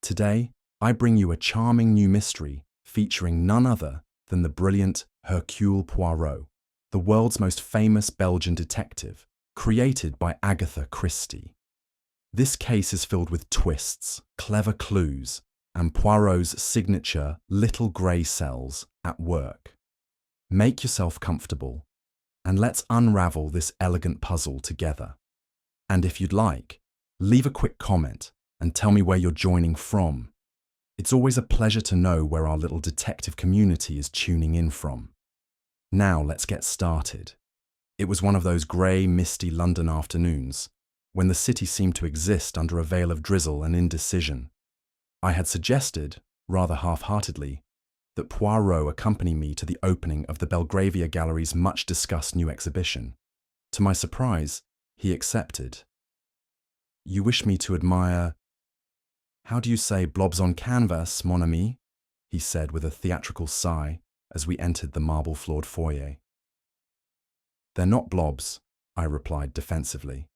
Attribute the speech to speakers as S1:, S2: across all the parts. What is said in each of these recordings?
S1: Today, I bring you a charming new mystery featuring none other than the brilliant Hercule Poirot, the world's most famous Belgian detective, created by Agatha Christie. This case is filled with twists, clever clues, and Poirot's signature little grey cells at work. Make yourself comfortable, and let's unravel this elegant puzzle together. And if you'd like, leave a quick comment and tell me where you're joining from. It's always a pleasure to know where our little detective community is tuning in from. Now let's get started. It was one of those grey, misty London afternoons, when the city seemed to exist under a veil of drizzle and indecision. I had suggested, rather half-heartedly, that Poirot accompany me to the opening of the Belgravia Gallery's much-discussed new exhibition. To my surprise, he accepted. "You wish me to admire... How do you say blobs on canvas, mon ami?" he said with a theatrical sigh as we entered the marble-floored foyer. "They're not blobs," I replied defensively.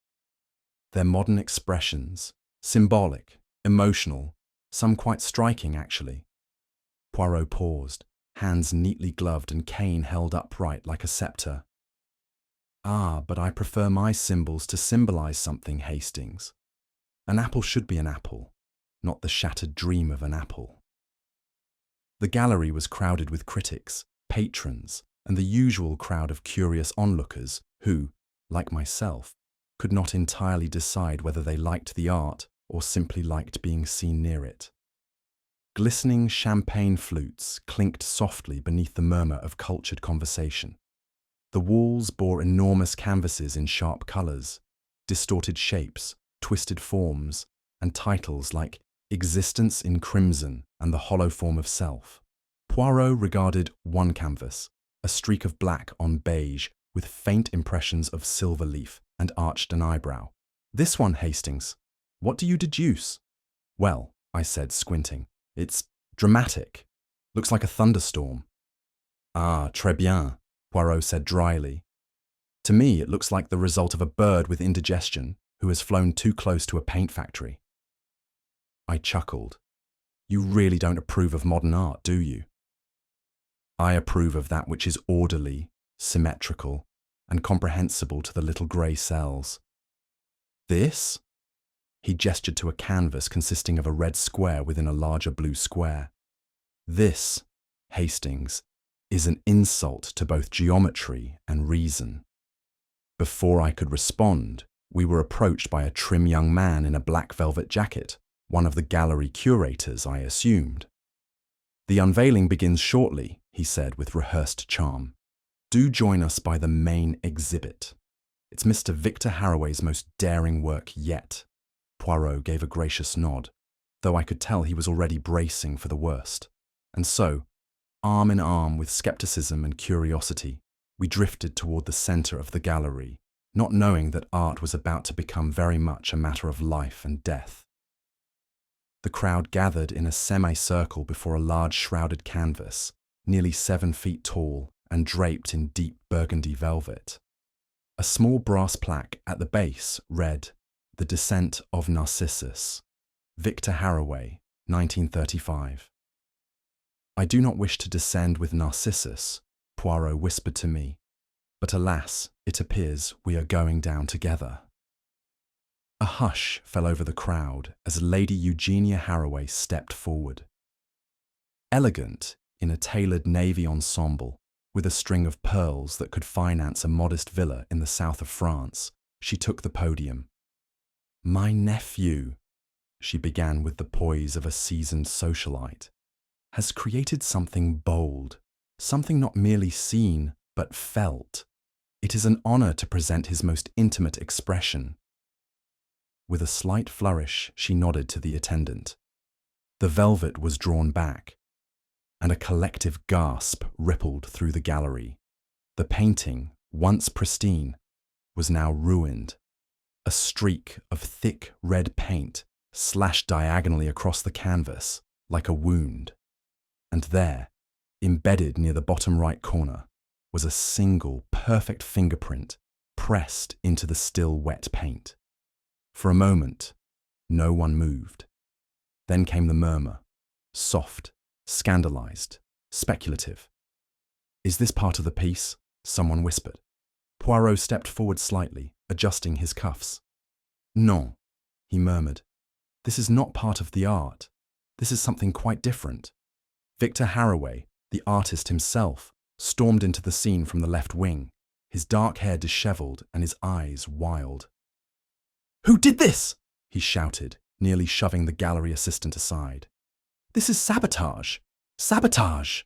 S1: "They're modern expressions, symbolic, emotional, some quite striking, actually." Poirot paused, hands neatly gloved and cane held upright like a scepter. "Ah, but I prefer my symbols to symbolize something, Hastings. An apple should be an apple, not the shattered dream of an apple." The gallery was crowded with critics, patrons, and the usual crowd of curious onlookers who, like myself, could not entirely decide whether they liked the art or simply liked being seen near it. Glistening champagne flutes clinked softly beneath the murmur of cultured conversation. The walls bore enormous canvases in sharp colours, distorted shapes, twisted forms, and titles like Existence in Crimson and the Hollow Form of Self. Poirot regarded one canvas, a streak of black on beige with faint impressions of silver leaf, and arched an eyebrow. "This one, Hastings. What do you deduce?" "Well," I said, squinting, "it's dramatic. Looks like a thunderstorm." "Ah, très bien," Poirot said dryly. "To me, it looks like the result of a bird with indigestion who has flown too close to a paint factory." I chuckled. "You really don't approve of modern art, do you?" "I approve of that which is orderly, symmetrical, and comprehensible to the little grey cells. This?" He gestured to a canvas consisting of a red square within a larger blue square. "This, Hastings, is an insult to both geometry and reason." Before I could respond, we were approached by a trim young man in a black velvet jacket, one of the gallery curators, I assumed. "The unveiling begins shortly," he said with rehearsed charm. "Do join us by the main exhibit. It's Mr. Victor Haraway's most daring work yet." Poirot gave a gracious nod, though I could tell he was already bracing for the worst. And so, arm in arm with skepticism and curiosity, we drifted toward the centre of the gallery, not knowing that art was about to become very much a matter of life and death. The crowd gathered in a semicircle before a large shrouded canvas, nearly 7 feet tall and draped in deep burgundy velvet. A small brass plaque at the base read, "The Descent of Narcissus, Victor Haraway, 1935. "I do not wish to descend with Narcissus," Poirot whispered to me, "but alas, it appears we are going down together." A hush fell over the crowd as Lady Eugenia Haraway stepped forward. Elegant in a tailored navy ensemble, with a string of pearls that could finance a modest villa in the south of France, she took the podium. "My nephew," she began with the poise of a seasoned socialite, "has created something bold, something not merely seen, but felt. It is an honor to present his most intimate expression." With a slight flourish, she nodded to the attendant. The velvet was drawn back, and a collective gasp rippled through the gallery. The painting, once pristine, was now ruined. A streak of thick red paint slashed diagonally across the canvas like a wound. And there, embedded near the bottom right corner, was a single perfect fingerprint pressed into the still wet paint. For a moment, no one moved. Then came the murmur. Soft, scandalized, speculative. "Is this part of the piece?" someone whispered. Poirot stepped forward slightly, adjusting his cuffs. "Non," he murmured. "This is not part of the art. This is something quite different." Victor Harroway, the artist himself, stormed into the scene from the left wing, his dark hair disheveled and his eyes wild. "Who did this?" he shouted, nearly shoving the gallery assistant aside. "This is sabotage! Sabotage!"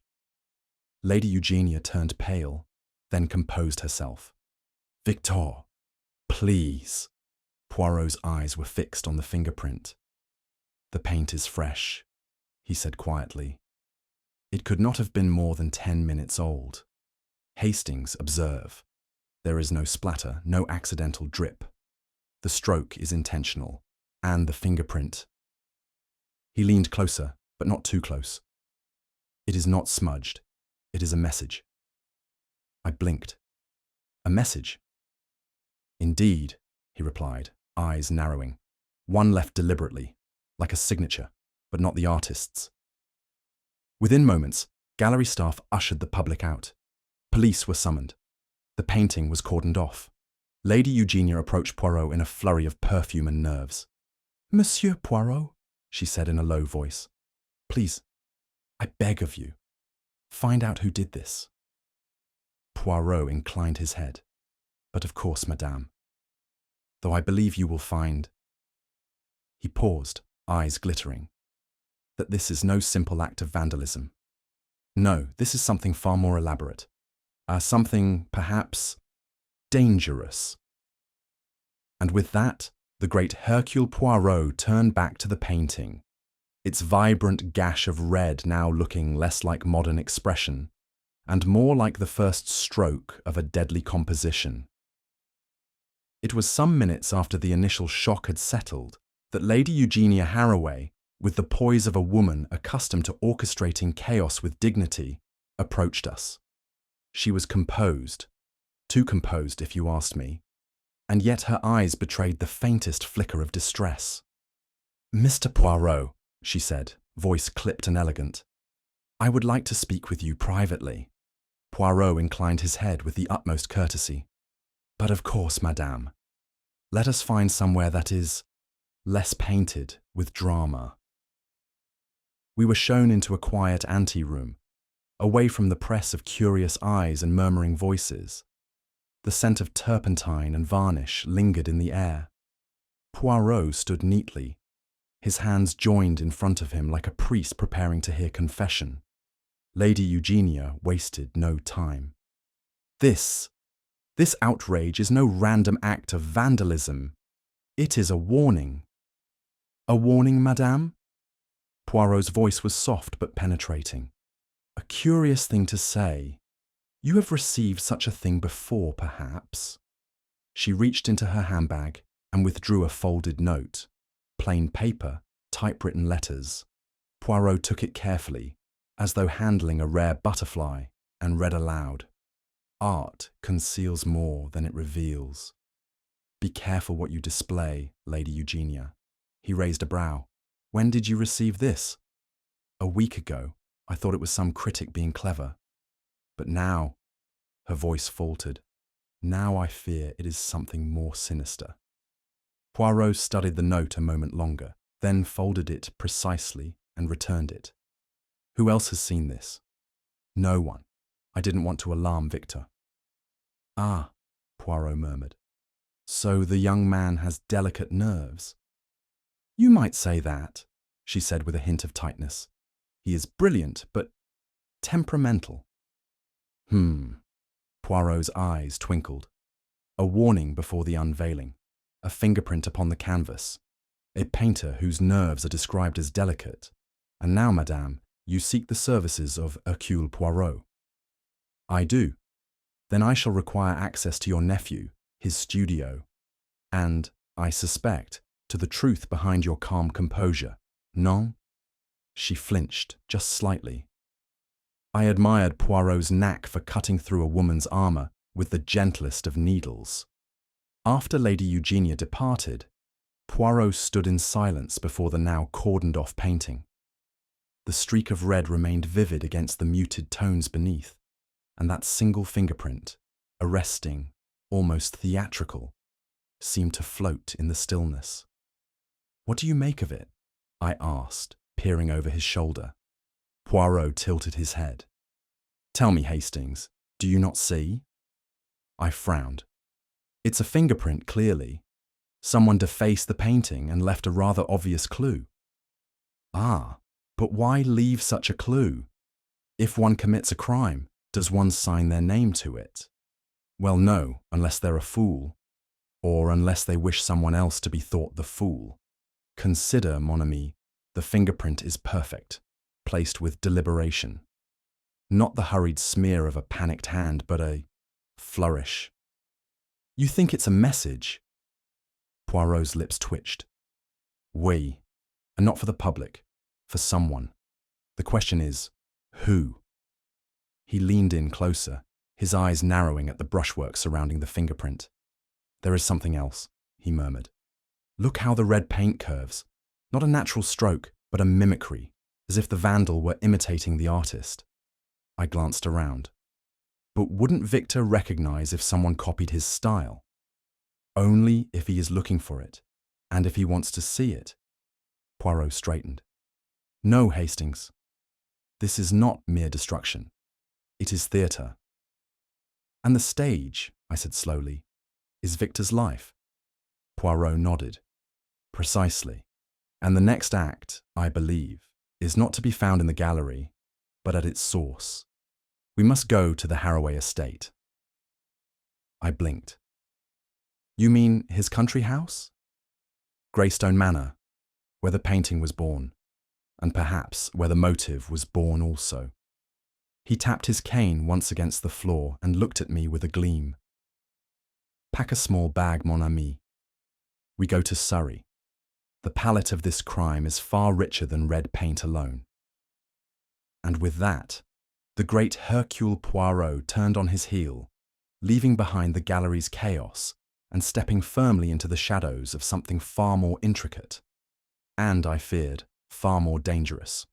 S1: Lady Eugenia turned pale, then composed herself. "Victor, please." Poirot's eyes were fixed on the fingerprint. "The paint is fresh," he said quietly. "It could not have been more than 10 minutes old. Hastings, observe. There is no splatter, no accidental drip. The stroke is intentional, and the fingerprint." He leaned closer, but not too close. "It is not smudged. It is a message." I blinked. "A message?" "Indeed," he replied, eyes narrowing. "One left deliberately, like a signature, but not the artist's." Within moments, gallery staff ushered the public out. Police were summoned. The painting was cordoned off. Lady Eugenia approached Poirot in a flurry of perfume and nerves. "Monsieur Poirot," she said in a low voice, "please, I beg of you, find out who did this." Poirot inclined his head. "But of course, madame. Though I believe you will find—" He paused, eyes glittering. "That this is no simple act of vandalism. No, this is something far more elaborate. Something, perhaps, dangerous." And with that, the great Hercule Poirot turned back to the painting, its vibrant gash of red now looking less like modern expression and more like the first stroke of a deadly composition. It was some minutes after the initial shock had settled that Lady Eugenia Harroway, with the poise of a woman accustomed to orchestrating chaos with dignity, approached us. She was composed, too composed if you asked me, and yet her eyes betrayed the faintest flicker of distress. "Mr. Poirot," she said, voice clipped and elegant, "I would like to speak with you privately." Poirot inclined his head with the utmost courtesy. "But of course, madame. Let us find somewhere that is less painted with drama." We were shown into a quiet ante-room, away from the press of curious eyes and murmuring voices. The scent of turpentine and varnish lingered in the air. Poirot stood neatly, his hands joined in front of him like a priest preparing to hear confession. Lady Eugenia wasted no time. This outrage is no random act of vandalism. It is a warning." "A warning, madame?" Poirot's voice was soft but penetrating. "A curious thing to say. You have received such a thing before, perhaps?" She reached into her handbag and withdrew a folded note. Plain paper, typewritten letters. Poirot took it carefully, as though handling a rare butterfly, and read aloud. "Art conceals more than it reveals. Be careful what you display, Lady Eugenia." He raised a brow. "When did you receive this?" "A week ago. I thought it was some critic being clever. But now," her voice faltered, "now I fear it is something more sinister." Poirot studied the note a moment longer, then folded it precisely and returned it. "Who else has seen this?" "No one. I didn't want to alarm Victor." "Ah," Poirot murmured. "So the young man has delicate nerves." "You might say that," she said with a hint of tightness. "He is brilliant, but temperamental." Poirot's eyes twinkled. A warning before the unveiling, a fingerprint upon the canvas, a painter whose nerves are described as delicate. And now, madame, you seek the services of Hercule Poirot. "I do. Then I shall require access to your nephew, his studio, and, I suspect, to the truth behind your calm composure. Non?" She flinched, just slightly. I admired Poirot's knack for cutting through a woman's armour with the gentlest of needles. After Lady Eugenia departed, Poirot stood in silence before the now cordoned-off painting. The streak of red remained vivid against the muted tones beneath, and that single fingerprint, arresting, almost theatrical, seemed to float in the stillness. "What do you make of it?" I asked, peering over his shoulder. Poirot tilted his head. "Tell me, Hastings, do you not see?" I frowned. "It's a fingerprint, clearly. Someone defaced the painting and left a rather obvious clue." "Ah, but why leave such a clue? If one commits a crime, does one sign their name to it?" "Well, no, unless they're a fool. Or unless they wish someone else to be thought the fool. Consider, mon ami, the fingerprint is perfect, placed with deliberation. Not the hurried smear of a panicked hand, but a flourish." "You think it's a message?" Poirot's lips twitched. "Oui, and not for the public, for someone. The question is, who?" He leaned in closer, his eyes narrowing at the brushwork surrounding the fingerprint. "There is something else," he murmured. "Look how the red paint curves. Not a natural stroke, but a mimicry, as if the vandal were imitating the artist." I glanced around. "But wouldn't Victor recognize if someone copied his style?" "Only if he is looking for it, and if he wants to see it." Poirot straightened. "No, Hastings. This is not mere destruction. It is theatre." "And the stage," I said slowly, "is Victor's life." Poirot nodded. "Precisely. And the next act, I believe, is not to be found in the gallery, but at its source. We must go to the Haraway estate." I blinked. "You mean his country house?" "Greystone Manor, where the painting was born, and perhaps where the motive was born also." He tapped his cane once against the floor and looked at me with a gleam. "Pack a small bag, mon ami. We go to Surrey. The palette of this crime is far richer than red paint alone." And with that, the great Hercule Poirot turned on his heel, leaving behind the gallery's chaos and stepping firmly into the shadows of something far more intricate, and, I feared, far more dangerous.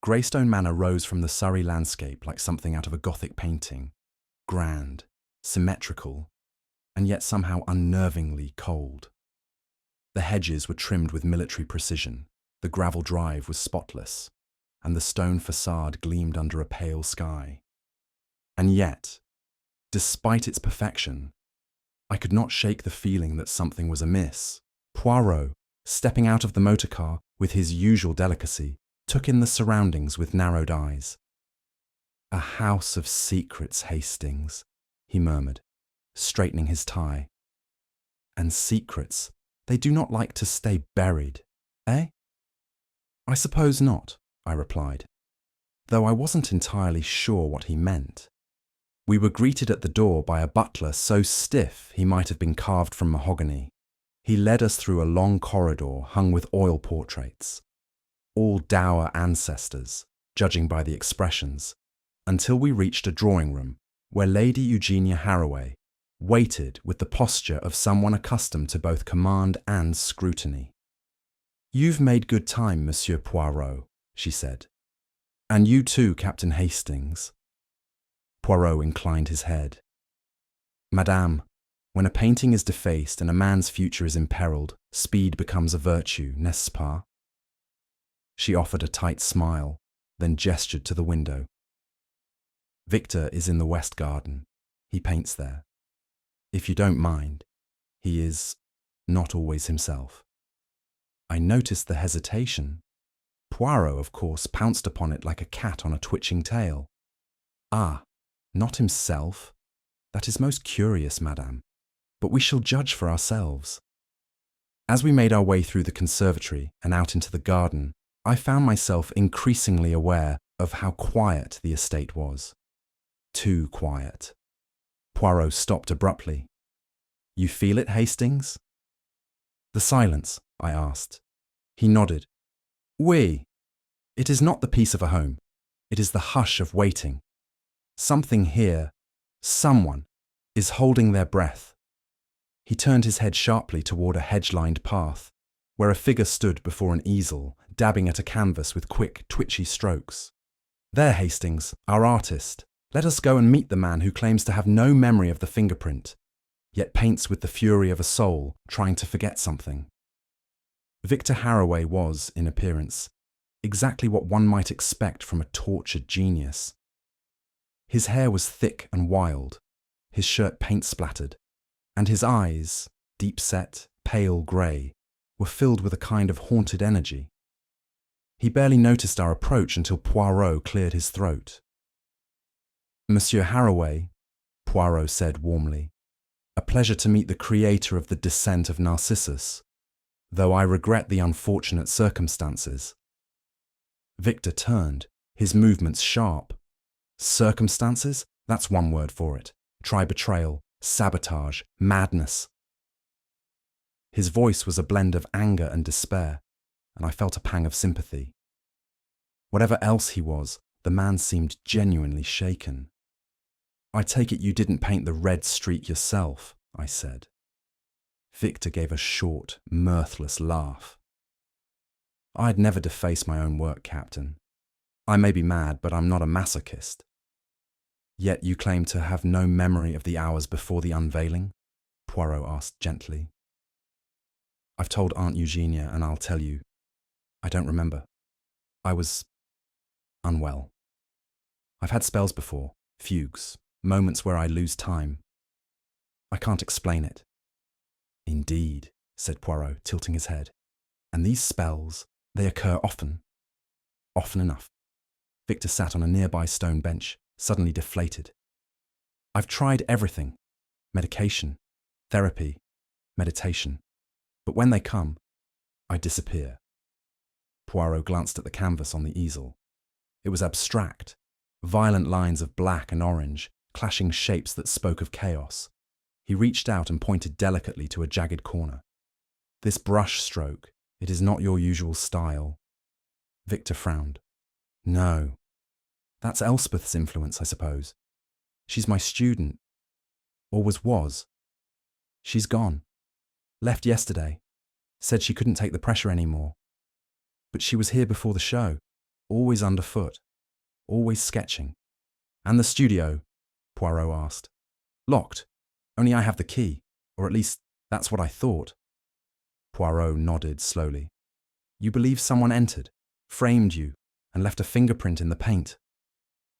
S1: Greystone Manor rose from the Surrey landscape like something out of a Gothic painting, grand, symmetrical, and yet somehow unnervingly cold. The hedges were trimmed with military precision, the gravel drive was spotless, and the stone facade gleamed under a pale sky. And yet, despite its perfection, I could not shake the feeling that something was amiss. Poirot, stepping out of the motor car with his usual delicacy, took in the surroundings with narrowed eyes. "A house of secrets, Hastings," he murmured, straightening his tie. "And secrets, they do not like to stay buried, eh?" "I suppose not," I replied, though I wasn't entirely sure what he meant. We were greeted at the door by a butler so stiff he might have been carved from mahogany. He led us through a long corridor hung with oil portraits, all dour ancestors, judging by the expressions, until we reached a drawing room where Lady Eugenia Haraway waited with the posture of someone accustomed to both command and scrutiny. "You've made good time, Monsieur Poirot," she said. "And you too, Captain Hastings." Poirot inclined his head. "Madame, when a painting is defaced and a man's future is imperiled, speed becomes a virtue, n'est-ce pas?" She offered a tight smile, then gestured to the window. "Victor is in the West Garden. He paints there. If you don't mind, he is not always himself." I noticed the hesitation. Poirot, of course, pounced upon it like a cat on a twitching tail. "Ah, not himself? That is most curious, madame. But we shall judge for ourselves." As we made our way through the conservatory and out into the garden, I found myself increasingly aware of how quiet the estate was. Too quiet. Poirot stopped abruptly. "You feel it, Hastings?" "The silence?" I asked. He nodded. "Oui. It is not the peace of a home. It is the hush of waiting. Something here, someone, is holding their breath." He turned his head sharply toward a hedge-lined path, where a figure stood before an easel, dabbing at a canvas with quick, twitchy strokes. "There, Hastings, our artist. Let us go and meet the man who claims to have no memory of the fingerprint, yet paints with the fury of a soul trying to forget something." Victor Harroway was, in appearance, exactly what one might expect from a tortured genius. His hair was thick and wild, his shirt paint-splattered, and his eyes, deep-set, pale grey, were filled with a kind of haunted energy. He barely noticed our approach until Poirot cleared his throat. "Monsieur Harroway," Poirot said warmly, "a pleasure to meet the creator of the Descent of Narcissus, though I regret the unfortunate circumstances." Victor turned, his movements sharp. "Circumstances? That's one word for it. Try betrayal, sabotage, madness." His voice was a blend of anger and despair, and I felt a pang of sympathy. Whatever else he was, the man seemed genuinely shaken. "I take it you didn't paint the red streak yourself," I said. Victor gave a short, mirthless laugh. "I'd never deface my own work, Captain. I may be mad, but I'm not a masochist." "Yet you claim to have no memory of the hours before the unveiling?" Poirot asked gently. "I've told Aunt Eugenia, and I'll tell you. I don't remember. I was unwell. I've had spells before, fugues, moments where I lose time. I can't explain it." "Indeed," said Poirot, tilting his head. "And these spells, they occur often?" "Often enough." Victor sat on a nearby stone bench, suddenly deflated. "I've tried everything. Medication, therapy, meditation. But when they come, I disappear." Poirot glanced at the canvas on the easel. It was abstract, violent lines of black and orange, clashing shapes that spoke of chaos. He reached out and pointed delicately to a jagged corner. "This brushstroke, it is not your usual style." Victor frowned. "No. That's Elspeth's influence, I suppose. She's my student. Or was. She's gone. Left yesterday. Said she couldn't take the pressure anymore. But she was here before the show, always underfoot, always sketching." "And the studio?" Poirot asked. "Locked. Only I have the key, or at least that's what I thought." Poirot nodded slowly. "You believe someone entered, framed you, and left a fingerprint in the paint?"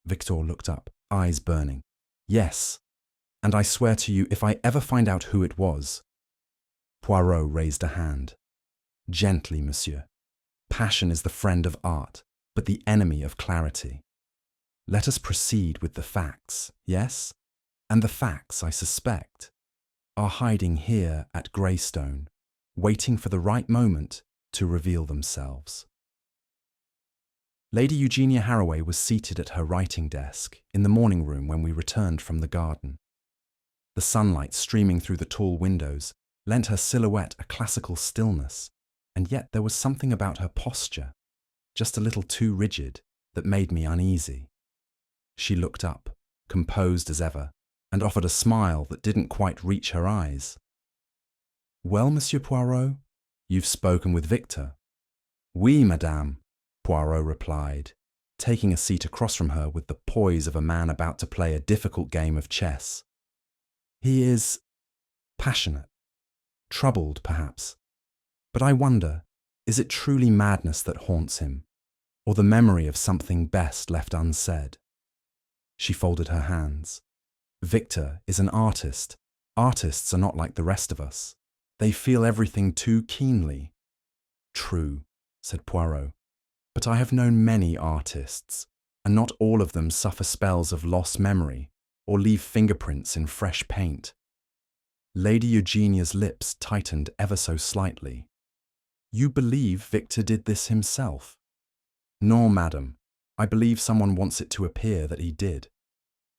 S1: Victor looked up, eyes burning. "Yes. And I swear to you, if I ever find out who it was..." Poirot raised a hand. "Gently, monsieur. Passion is the friend of art, but the enemy of clarity. Let us proceed with the facts, yes? And the facts, I suspect, are hiding here at Greystone, waiting for the right moment to reveal themselves." Lady Eugenia Harroway was seated at her writing desk in the morning room when we returned from the garden. The sunlight streaming through the tall windows lent her silhouette a classical stillness, and yet there was something about her posture, just a little too rigid, that made me uneasy. She looked up, composed as ever, and offered a smile that didn't quite reach her eyes. "Well, Monsieur Poirot, you've spoken with Victor." "Oui, madame," Poirot replied, taking a seat across from her with the poise of a man about to play a difficult game of chess. "He is passionate, troubled perhaps, but I wonder, is it truly madness that haunts him, or the memory of something best left unsaid?" She folded her hands. "Victor is an artist. Artists are not like the rest of us. They feel everything too keenly." "True," said Poirot, "but I have known many artists, and not all of them suffer spells of lost memory or leave fingerprints in fresh paint." Lady Eugenia's lips tightened ever so slightly. "You believe Victor did this himself?" "No, madam. I believe someone wants it to appear that he did."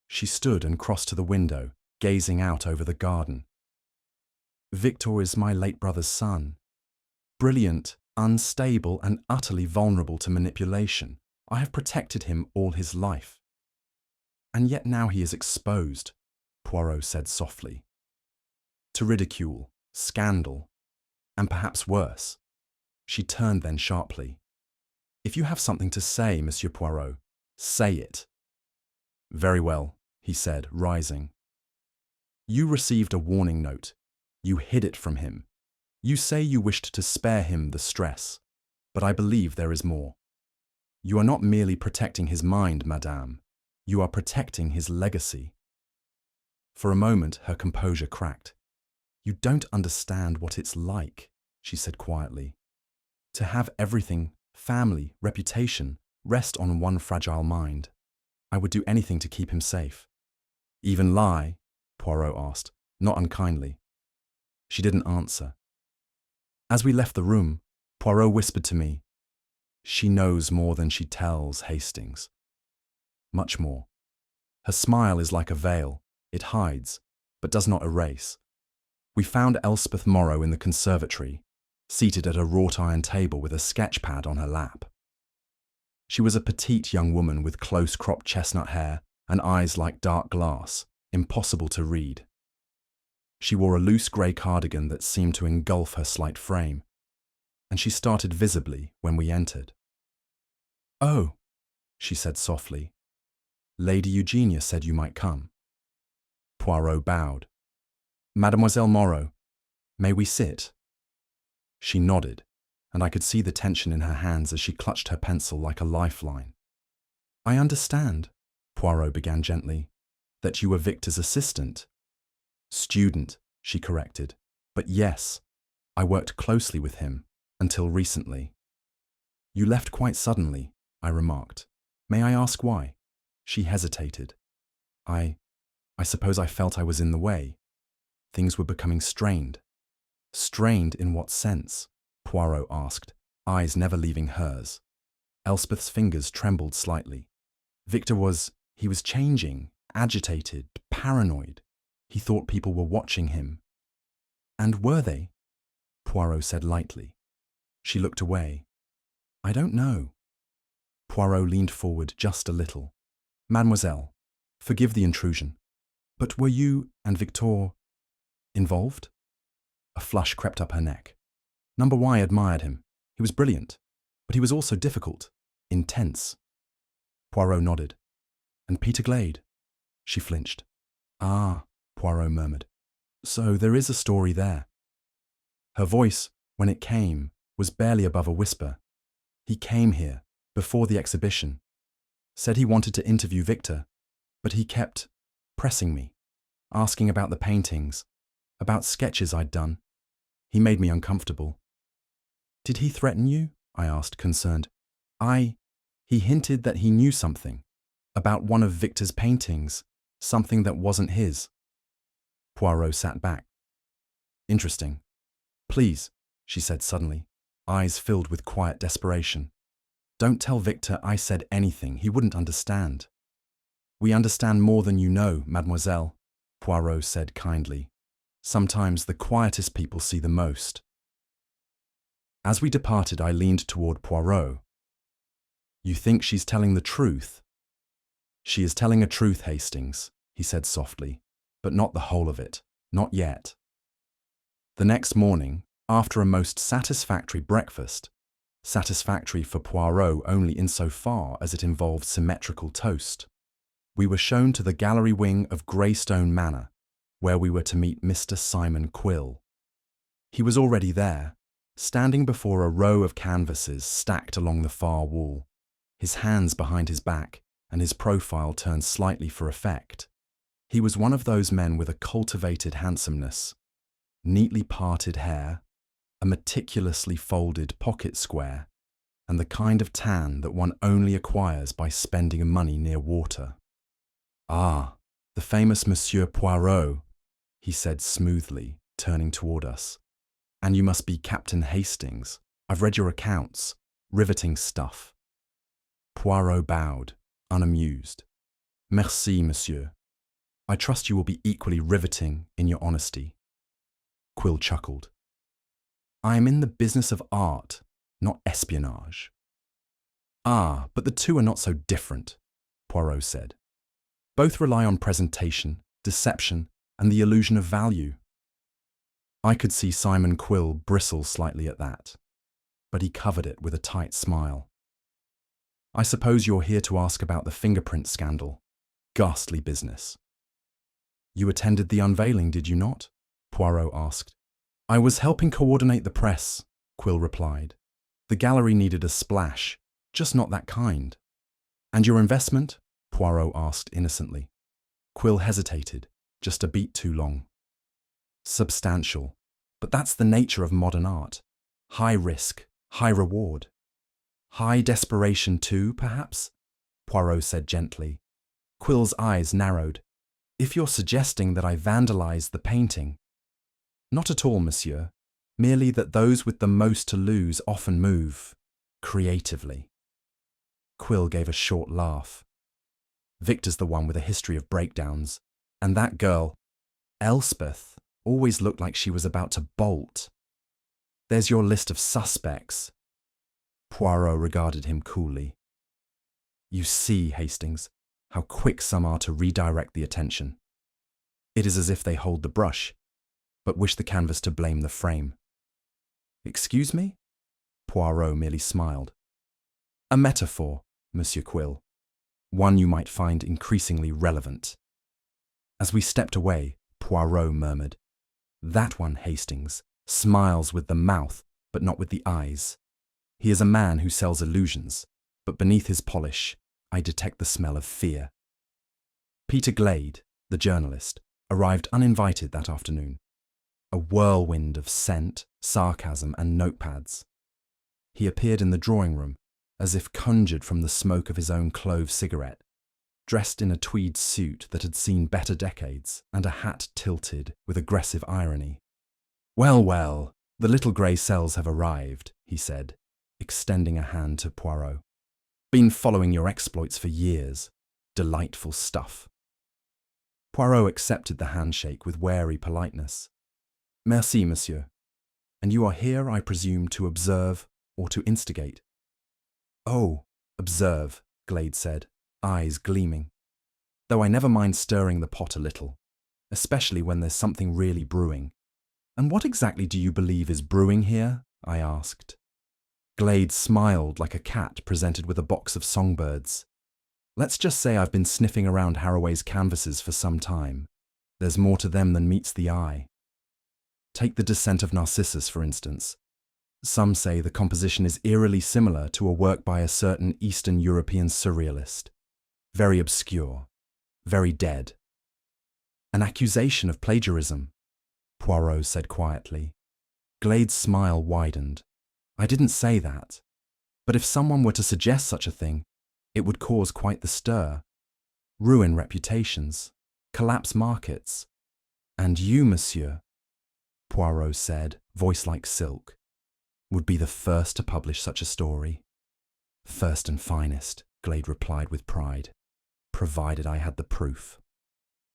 S1: She stood and crossed to the window, gazing out over the garden. "Victor is my late brother's son. Brilliant, unstable, and utterly vulnerable to manipulation. I have protected him all his life." "And yet now he is exposed," Poirot said softly. to ridicule, scandal, and perhaps worse. She turned then sharply. If you have something to say, Monsieur Poirot, say it. Very well, he said, rising. You received a warning note. You hid it from him. You say you wished to spare him the stress, but I believe there is more. You are not merely protecting his mind, madame. You are protecting his legacy. For a moment, her composure cracked. You don't understand what it's like, she said quietly. To have everything, family, reputation, rest on one fragile mind. I would do anything to keep him safe. Even lie? Poirot asked, not unkindly. She didn't answer. As we left the room, Poirot whispered to me, She knows more than she tells, Hastings. Much more. Her smile is like a veil. It hides, but does not erase. We found Elspeth Morrow in the conservatory, seated at a wrought-iron table with a sketch pad on her lap. She was a petite young woman with close-cropped chestnut hair and eyes like dark glass, impossible to read. She wore a loose grey cardigan that seemed to engulf her slight frame, and she started visibly when we entered. "Oh," she said softly. "Lady Eugenia said you might come." Poirot bowed. "Mademoiselle Morrow, may we sit?" She nodded, and I could see the tension in her hands as she clutched her pencil like a lifeline. "I understand," Poirot began gently, "that you were Victor's assistant." "Student," she corrected. "But yes, I worked closely with him, until recently." "You left quite suddenly," I remarked. "May I ask why?" She hesitated. I suppose I felt I was in the way. Things were becoming strained." "Strained in what sense?" Poirot asked, eyes never leaving hers. Elspeth's fingers trembled slightly. He was changing, agitated, paranoid. He thought people were watching him. "And were they?" Poirot said lightly. She looked away. "I don't know." Poirot leaned forward just a little. "Mademoiselle, forgive the intrusion, but were you and Victor involved?" A flush crept up her neck. Number Y admired him. He was brilliant, but he was also difficult, intense. Poirot nodded. "And Peter Glade?" She flinched. "Ah," Poirot murmured. "So there is a story there." Her voice, when it came, was barely above a whisper. "He came here, before the exhibition. Said he wanted to interview Victor, but he kept pressing me, asking about the paintings, about sketches I'd done. He made me uncomfortable." "Did he threaten you?" I asked, concerned. He hinted that he knew something, about one of Victor's paintings, something that wasn't his." Poirot sat back. "Interesting. Please," she said suddenly, eyes filled with quiet desperation. "Don't tell Victor I said anything. He wouldn't understand." "We understand more than you know, mademoiselle," Poirot said kindly. "Sometimes the quietest people see the most." As we departed, I leaned toward Poirot. "You think she's telling the truth?" "She is telling a truth, Hastings," he said softly, "but not the whole of it. Not yet." The next morning, after a most satisfactory breakfast, satisfactory for Poirot only insofar as it involved symmetrical toast, we were shown to the gallery wing of Greystone Manor, where we were to meet Mr. Simon Quill. He was already there, standing before a row of canvases stacked along the far wall, his hands behind his back and his profile turned slightly for effect. He was one of those men with a cultivated handsomeness, neatly parted hair, a meticulously folded pocket square, and the kind of tan that one only acquires by spending money near water. "Ah, the famous Monsieur Poirot," he said smoothly, turning toward us. "And you must be Captain Hastings. I've read your accounts. Riveting stuff." Poirot bowed, unamused. "Merci, monsieur. I trust you will be equally riveting in your honesty." Quill chuckled. "I am in the business of art, not espionage." "Ah, but the two are not so different," Poirot said. "Both rely on presentation, deception, and the illusion of value. I could see Simon Quill bristle slightly at that, but he covered it with a tight smile. I suppose you're here to ask about the fingerprint scandal. Ghastly business. You attended the unveiling, did you not? Poirot asked. I was helping coordinate the press, Quill replied. The gallery needed a splash, just not that kind. And your investment? Poirot asked innocently. Quill hesitated, just a beat too long. Substantial, but that's the nature of modern art. High risk, high reward. High desperation too, perhaps? Poirot said gently. Quill's eyes narrowed. If you're suggesting that I vandalized the painting. Not at all, monsieur. Merely that those with the most to lose often move creatively. Quill gave a short laugh. Victor's the one with a history of breakdowns, and that girl, Elspeth, always looked like she was about to bolt. There's your list of suspects. Poirot regarded him coolly. You see, Hastings, how quick some are to redirect the attention. It is as if they hold the brush, but wish the canvas to blame the frame. Excuse me? Poirot merely smiled. A metaphor, Monsieur Quill. One you might find increasingly relevant. As we stepped away, Poirot murmured, That one, Hastings, smiles with the mouth, but not with the eyes. He is a man who sells illusions, but beneath his polish, I detect the smell of fear. Peter Glade, the journalist, arrived uninvited that afternoon. A whirlwind of scent, sarcasm, and notepads. He appeared in the drawing room, as if conjured from the smoke of his own clove cigarette, dressed in a tweed suit that had seen better decades and a hat tilted with aggressive irony. Well, well, the little grey cells have arrived, he said, extending a hand to Poirot. Been following your exploits for years. Delightful stuff. Poirot accepted the handshake with wary politeness. Merci, monsieur. And you are here, I presume, to observe or to instigate? Oh, observe, Glade said, eyes gleaming. Though I never mind stirring the pot a little, especially when there's something really brewing. And what exactly do you believe is brewing here? I asked. Glade smiled like a cat presented with a box of songbirds. Let's just say I've been sniffing around Haraway's canvases for some time. There's more to them than meets the eye. Take the Descent of Narcissus, for instance. Some say the composition is eerily similar to a work by a certain Eastern European surrealist. Very obscure, very dead. An accusation of plagiarism, Poirot said quietly. Glade's smile widened. I didn't say that. But if someone were to suggest such a thing, it would cause quite the stir. Ruin reputations, collapse markets. And you, monsieur, Poirot said, voice like silk, would be the first to publish such a story. First and finest, Glade replied with pride, provided I had the proof.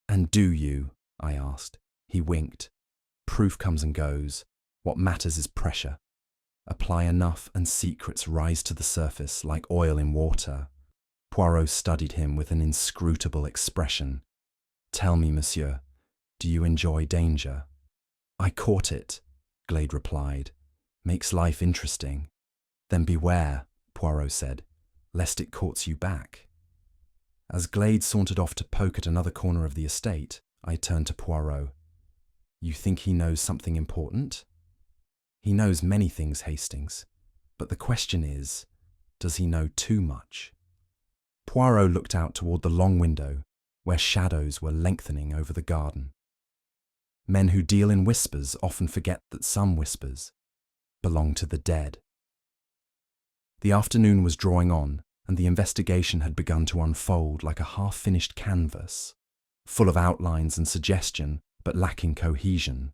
S1: And do you? I asked. He winked. Proof comes and goes. What matters is pressure. Apply enough and secrets rise to the surface like oil in water. Poirot studied him with an inscrutable expression. Tell me, monsieur, do you enjoy danger? I court it, Glade replied. Makes life interesting. Then beware, Poirot said, lest it courts you back. As Glade sauntered off to poke at another corner of the estate, I turned to Poirot. You think he knows something important? He knows many things, Hastings, but the question is, does he know too much? Poirot looked out toward the long window, where shadows were lengthening over the garden. Men who deal in whispers often forget that some whispers belong to the dead. The afternoon was drawing on, and the investigation had begun to unfold like a half-finished canvas, full of outlines and suggestion, but lacking cohesion.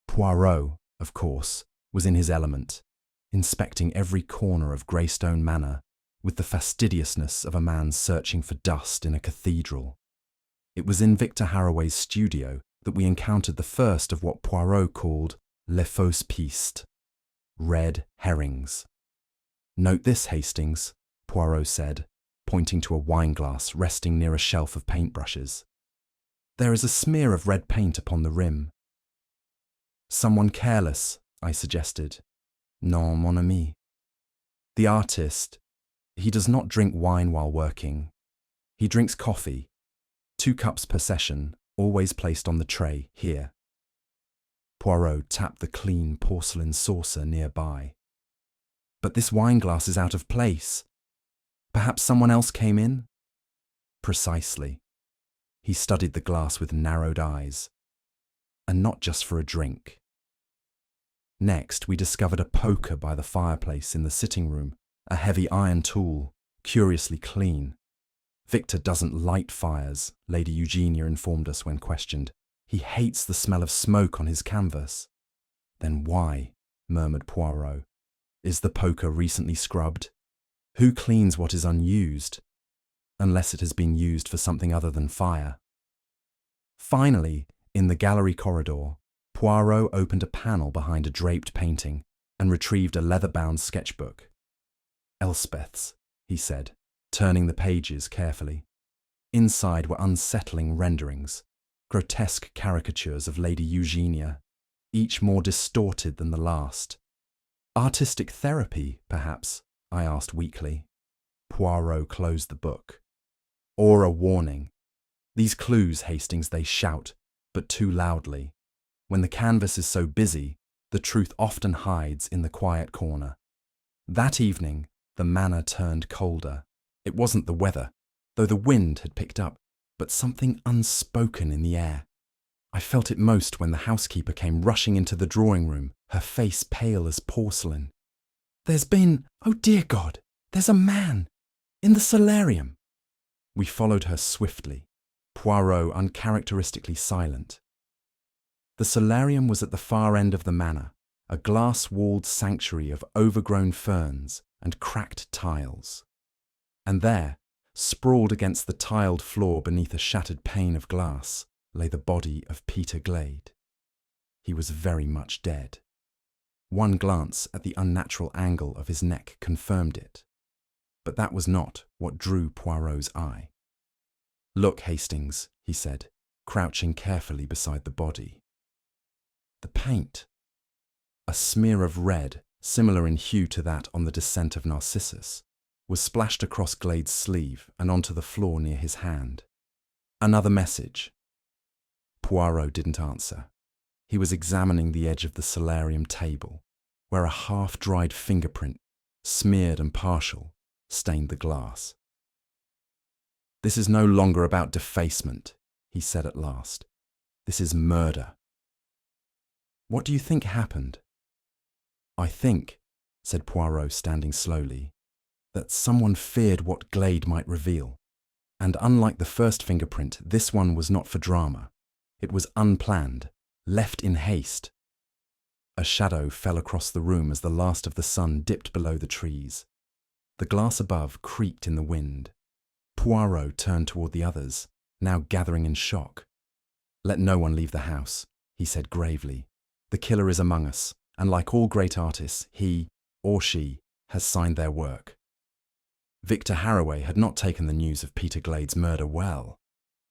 S1: Poirot, of course, was in his element, inspecting every corner of Greystone Manor with the fastidiousness of a man searching for dust in a cathedral. It was in Victor Haraway's studio that we encountered the first of what Poirot called les fausses pistes, red herrings. Note this, Hastings, Poirot said, pointing to a wineglass resting near a shelf of paintbrushes. There is a smear of red paint upon the rim. Someone careless, I suggested. Non, mon ami. The artist, he does not drink wine while working. He drinks coffee, 2 cups per session, always placed on the tray here. Poirot tapped the clean porcelain saucer nearby. But this wineglass is out of place. Perhaps someone else came in? Precisely. He studied the glass with narrowed eyes. And not just for a drink. Next, we discovered a poker by the fireplace in the sitting room, a heavy iron tool, curiously clean. Victor doesn't light fires, Lady Eugenia informed us when questioned. He hates the smell of smoke on his canvas. Then why, murmured Poirot, is the poker recently scrubbed? Who cleans what is unused? Unless it has been used for something other than fire. Finally, in the gallery corridor, Poirot opened a panel behind a draped painting and retrieved a leather-bound sketchbook. Elspeth's, he said, turning the pages carefully. Inside were unsettling renderings, grotesque caricatures of Lady Eugenia, each more distorted than the last. Artistic therapy, perhaps, I asked weakly. Poirot closed the book. Or a warning. These clues, Hastings, they shout, but too loudly. When the canvas is so busy, the truth often hides in the quiet corner. That evening, the manor turned colder. It wasn't the weather, though the wind had picked up, but something unspoken in the air. I felt it most when the housekeeper came rushing into the drawing room, her face pale as porcelain. "There's been, oh dear God, there's a man, in the solarium." We followed her swiftly, Poirot uncharacteristically silent. The solarium was at the far end of the manor, a glass-walled sanctuary of overgrown ferns and cracked tiles. And there, sprawled against the tiled floor beneath a shattered pane of glass, lay the body of Peter Glade. He was very much dead. One glance at the unnatural angle of his neck confirmed it. But that was not what drew Poirot's eye. "Look, Hastings," he said, crouching carefully beside the body. The paint. A smear of red, similar in hue to that on the descent of Narcissus, was splashed across Glade's sleeve and onto the floor near his hand. Another message. Poirot didn't answer. He was examining the edge of the solarium table, where a half-dried fingerprint, smeared and partial, stained the glass. "This is no longer about defacement," he said at last. "This is murder." "What do you think happened?" "I think," said Poirot, standing slowly, "that someone feared what Glade might reveal. And unlike the first fingerprint, this one was not for drama. It was unplanned, left in haste." A shadow fell across the room as the last of the sun dipped below the trees. The glass above creaked in the wind. Poirot turned toward the others, now gathering in shock. "Let no one leave the house," he said gravely. "The killer is among us, and like all great artists, he, or she, has signed their work." Victor Harroway had not taken the news of Peter Glade's murder well.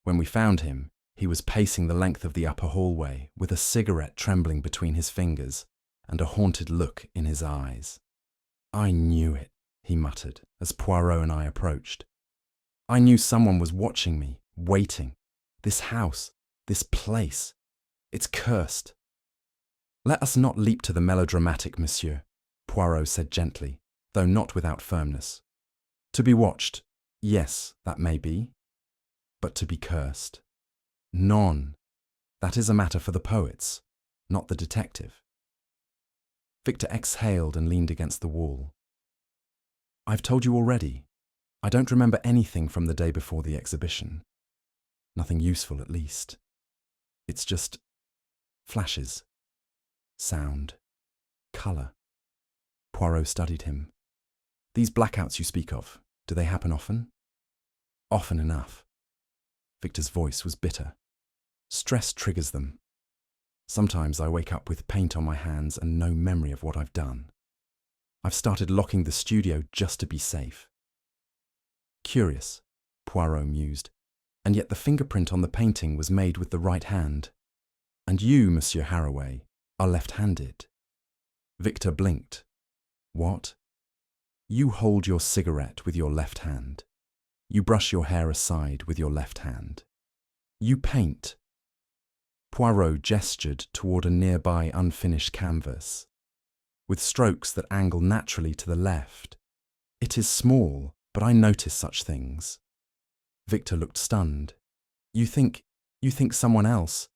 S1: When we found him, he was pacing the length of the upper hallway with a cigarette trembling between his fingers and a haunted look in his eyes. "I knew it," he muttered as Poirot and I approached. "I knew someone was watching me, waiting. This house, this place, it's cursed." "Let us not leap to the melodramatic, monsieur," Poirot said gently, though not without firmness. "To be watched, yes, that may be. But to be cursed? Non. That is a matter for the poets, not the detective." Victor exhaled and leaned against the wall. "I've told you already. I don't remember anything from the day before the exhibition. Nothing useful, at least. It's just flashes, sound, colour." Poirot studied him. "These blackouts you speak of, do they happen often?" "Often enough." Victor's voice was bitter. "Stress triggers them. Sometimes I wake up with paint on my hands and no memory of what I've done. I've started locking the studio just to be safe." "Curious," Poirot mused, "and yet the fingerprint on the painting was made with the right hand. And you, Monsieur Harroway, are left-handed. Victor blinked. What? You hold your cigarette with your left hand. You brush your hair aside with your left hand. You paint. Poirot gestured toward a nearby unfinished canvas, with strokes that angle naturally to the left. It is small, but I notice such things. Victor looked stunned. You think someone else?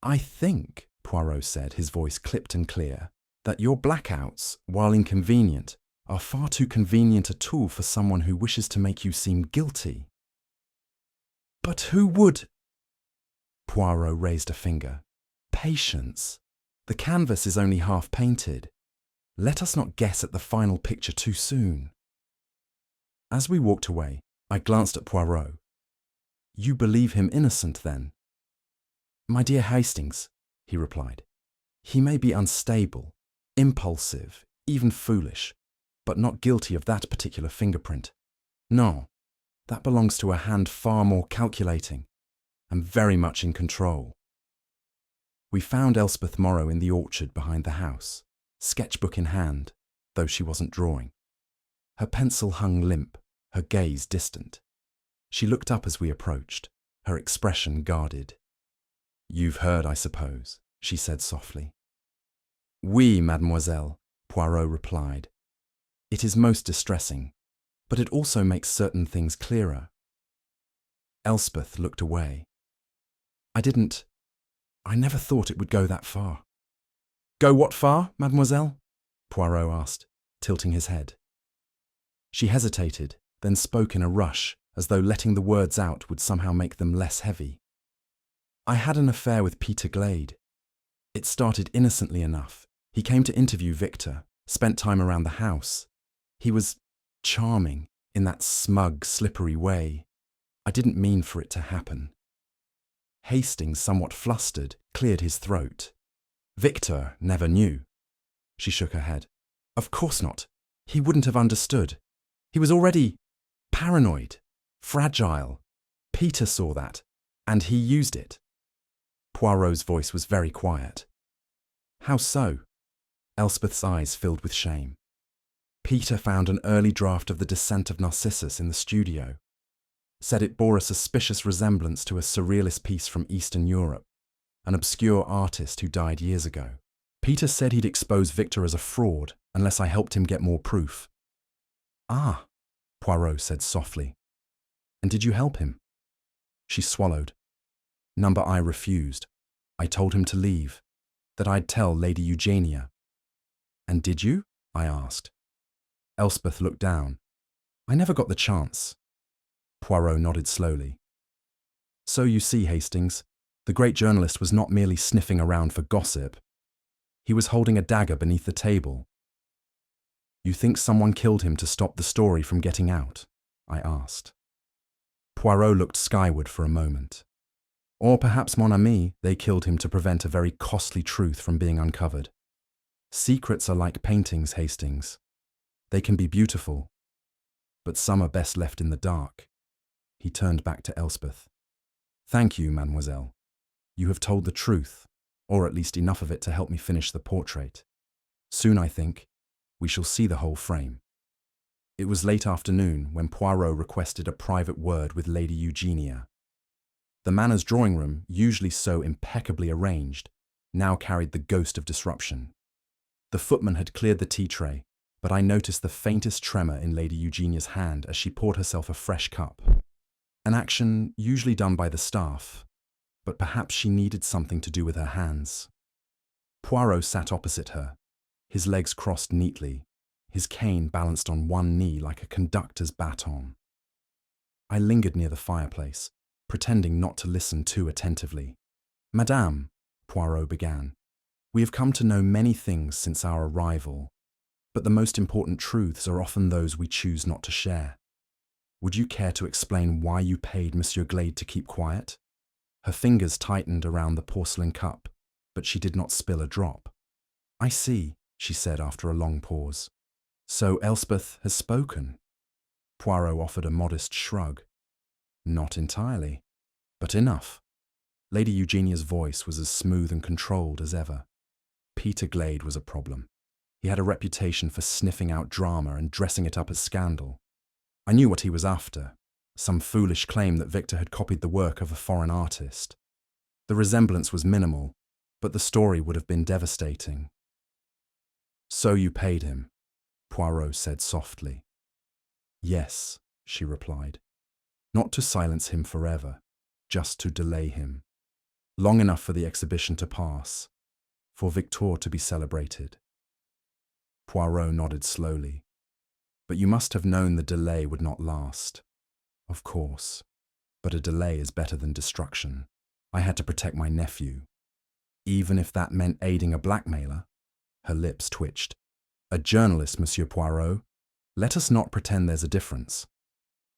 S1: I think, Poirot said, his voice clipped and clear, that your blackouts, while inconvenient, are far too convenient a tool for someone who wishes to make you seem guilty. But who would? Poirot raised a finger. Patience. The canvas is only half painted. Let us not guess at the final picture too soon. As we walked away, I glanced at Poirot. You believe him innocent, then? My dear Hastings, he replied, he may be unstable, impulsive, even foolish, but not guilty of that particular fingerprint. No, that belongs to a hand far more calculating and very much in control. We found Elspeth Morrow in the orchard behind the house, sketchbook in hand, though she wasn't drawing. Her pencil hung limp, her gaze distant. She looked up as we approached, her expression guarded. You've heard, I suppose, she said softly. Oui, mademoiselle, Poirot replied. It is most distressing, but it also makes certain things clearer. Elspeth looked away. I never thought it would go that far. Go what far, mademoiselle? Poirot asked, tilting his head. She hesitated, then spoke in a rush, as though letting the words out would somehow make them less heavy. I had an affair with Peter Glade. It started innocently enough. He came to interview Victor, spent time around the house. He was charming, in that smug, slippery way. I didn't mean for it to happen. Hastings, somewhat flustered, cleared his throat. Victor never knew. She shook her head. Of course not. He wouldn't have understood. He was already paranoid, fragile. Peter saw that, and he used it. Poirot's voice was very quiet. How so? Elspeth's eyes filled with shame. Peter found an early draft of The Descent of Narcissus in the studio. Said it bore a suspicious resemblance to a surrealist piece from Eastern Europe, an obscure artist who died years ago. Peter said he'd expose Victor as a fraud unless I helped him get more proof. Ah, Poirot said softly. And did you help him? She swallowed. Number I refused. I told him to leave, that I'd tell Lady Eugenia. And did you? I asked. Elspeth looked down. I never got the chance. Poirot nodded slowly. So you see, Hastings, the great journalist was not merely sniffing around for gossip. He was holding a dagger beneath the table. You think someone killed him to stop the story from getting out? I asked. Poirot looked skyward for a moment. Or perhaps, mon ami, they killed him to prevent a very costly truth from being uncovered. Secrets are like paintings, Hastings. They can be beautiful, but some are best left in the dark. He turned back to Elspeth. Thank you, mademoiselle. You have told the truth, or at least enough of it to help me finish the portrait. Soon, I think, we shall see the whole frame. It was late afternoon when Poirot requested a private word with Lady Eugenia. The Manor's drawing room, usually so impeccably arranged, now carried the ghost of disruption. The footman had cleared the tea tray, but I noticed the faintest tremor in Lady Eugenia's hand as she poured herself a fresh cup. An action usually done by the staff, but perhaps she needed something to do with her hands. Poirot sat opposite her, his legs crossed neatly, his cane balanced on one knee like a conductor's baton. I lingered near the fireplace, pretending not to listen too attentively. Madame, Poirot began, we have come to know many things since our arrival, but the most important truths are often those we choose not to share. Would you care to explain why you paid Monsieur Glade to keep quiet? Her fingers tightened around the porcelain cup, but she did not spill a drop. I see, she said after a long pause. So Elspeth has spoken. Poirot offered a modest shrug. Not entirely, but enough. Lady Eugenia's voice was as smooth and controlled as ever. Peter Glade was a problem. He had a reputation for sniffing out drama and dressing it up as scandal. I knew what he was after, some foolish claim that Victor had copied the work of a foreign artist. The resemblance was minimal, but the story would have been devastating. "So you paid him," Poirot said softly. "Yes," she replied. "Not to silence him forever, just to delay him. Long enough for the exhibition to pass, for Victor to be celebrated." Poirot nodded slowly. "But you must have known the delay would not last." "Of course. But a delay is better than destruction. I had to protect my nephew. Even if that meant aiding a blackmailer." Her lips twitched. "A journalist, Monsieur Poirot. Let us not pretend there's a difference."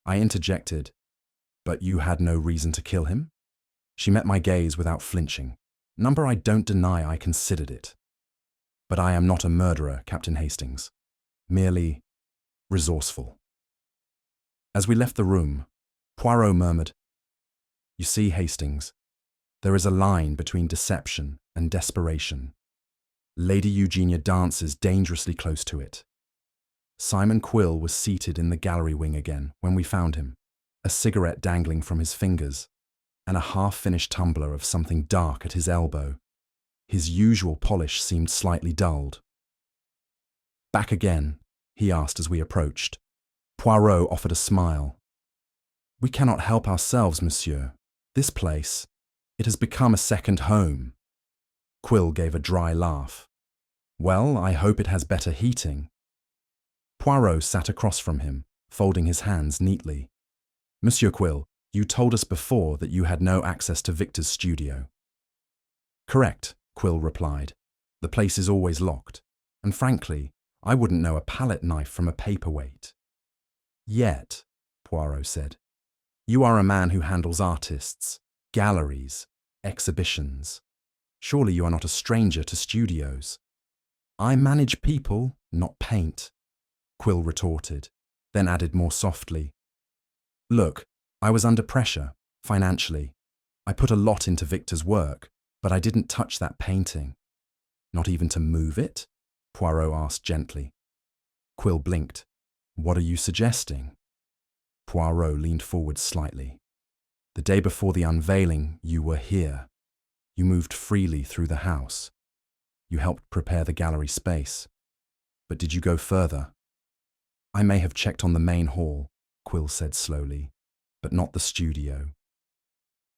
S1: I interjected, "But you had no reason to kill him?" She met my gaze without flinching. "Number, I don't deny I considered it. But I am not a murderer, Captain Hastings. Merely resourceful." As we left the room, Poirot murmured, "You see, Hastings, there is a line between deception and desperation. Lady Eugenia dances dangerously close to it." Simon Quill was seated in the gallery wing again when we found him, a cigarette dangling from his fingers, and a half-finished tumbler of something dark at his elbow. His usual polish seemed slightly dulled. "Back again?" he asked as we approached. Poirot offered a smile. "We cannot help ourselves, monsieur. This place, it has become a second home." Quill gave a dry laugh. "Well, I hope it has better heating." Poirot sat across from him, folding his hands neatly. "Monsieur Quill, you told us before that you had no access to Victor's studio." "Correct," Quill replied. "The place is always locked, and frankly, I wouldn't know a palette knife from a paperweight." "Yet," Poirot said, "you are a man who handles artists, galleries, exhibitions. Surely you are not a stranger to studios." "I manage people, not paint," Quill retorted, then added more softly, "Look, I was under pressure, financially. I put a lot into Victor's work, but I didn't touch that painting." "Not even to move it?" Poirot asked gently. Quill blinked. "What are you suggesting?" Poirot leaned forward slightly. "The day before the unveiling, you were here. You moved freely through the house. You helped prepare the gallery space. But did you go further?" "I may have checked on the main hall," Quill said slowly, "but not the studio."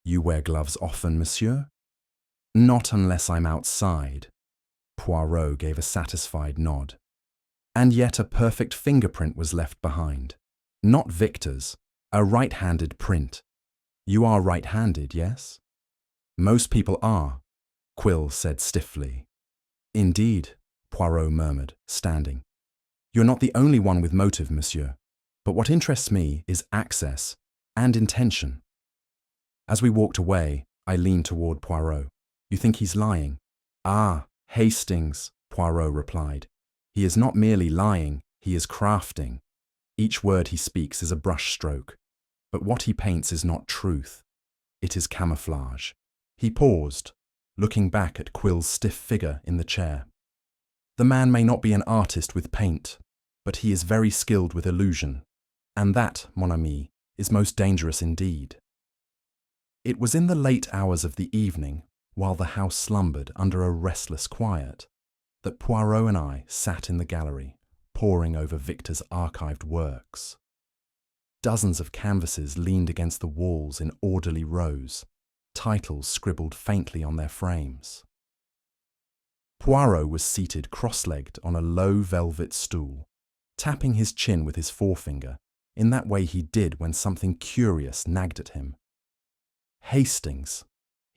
S1: "You wear gloves often, monsieur?" "Not unless I'm outside." Poirot gave a satisfied nod. "And yet a perfect fingerprint was left behind. Not Victor's, a right-handed print. You are right-handed, yes?" "Most people are," Quill said stiffly. "Indeed," Poirot murmured, standing. "You're not the only one with motive, monsieur. But what interests me is access and intention." As we walked away, I leaned toward Poirot. "You think he's lying?" "Ah, Hastings," Poirot replied. "He is not merely lying, he is crafting. Each word he speaks is a brushstroke. But what he paints is not truth. It is camouflage." He paused, looking back at Quill's stiff figure in the chair. "The man may not be an artist with paint, but he is very skilled with illusion. And that, mon ami, is most dangerous indeed." It was in the late hours of the evening, while the house slumbered under a restless quiet, that Poirot and I sat in the gallery, poring over Victor's archived works. Dozens of canvases leaned against the walls in orderly rows, titles scribbled faintly on their frames. Poirot was seated cross-legged on a low velvet stool, tapping his chin with his forefinger, in that way he did when something curious nagged at him. "Hastings,"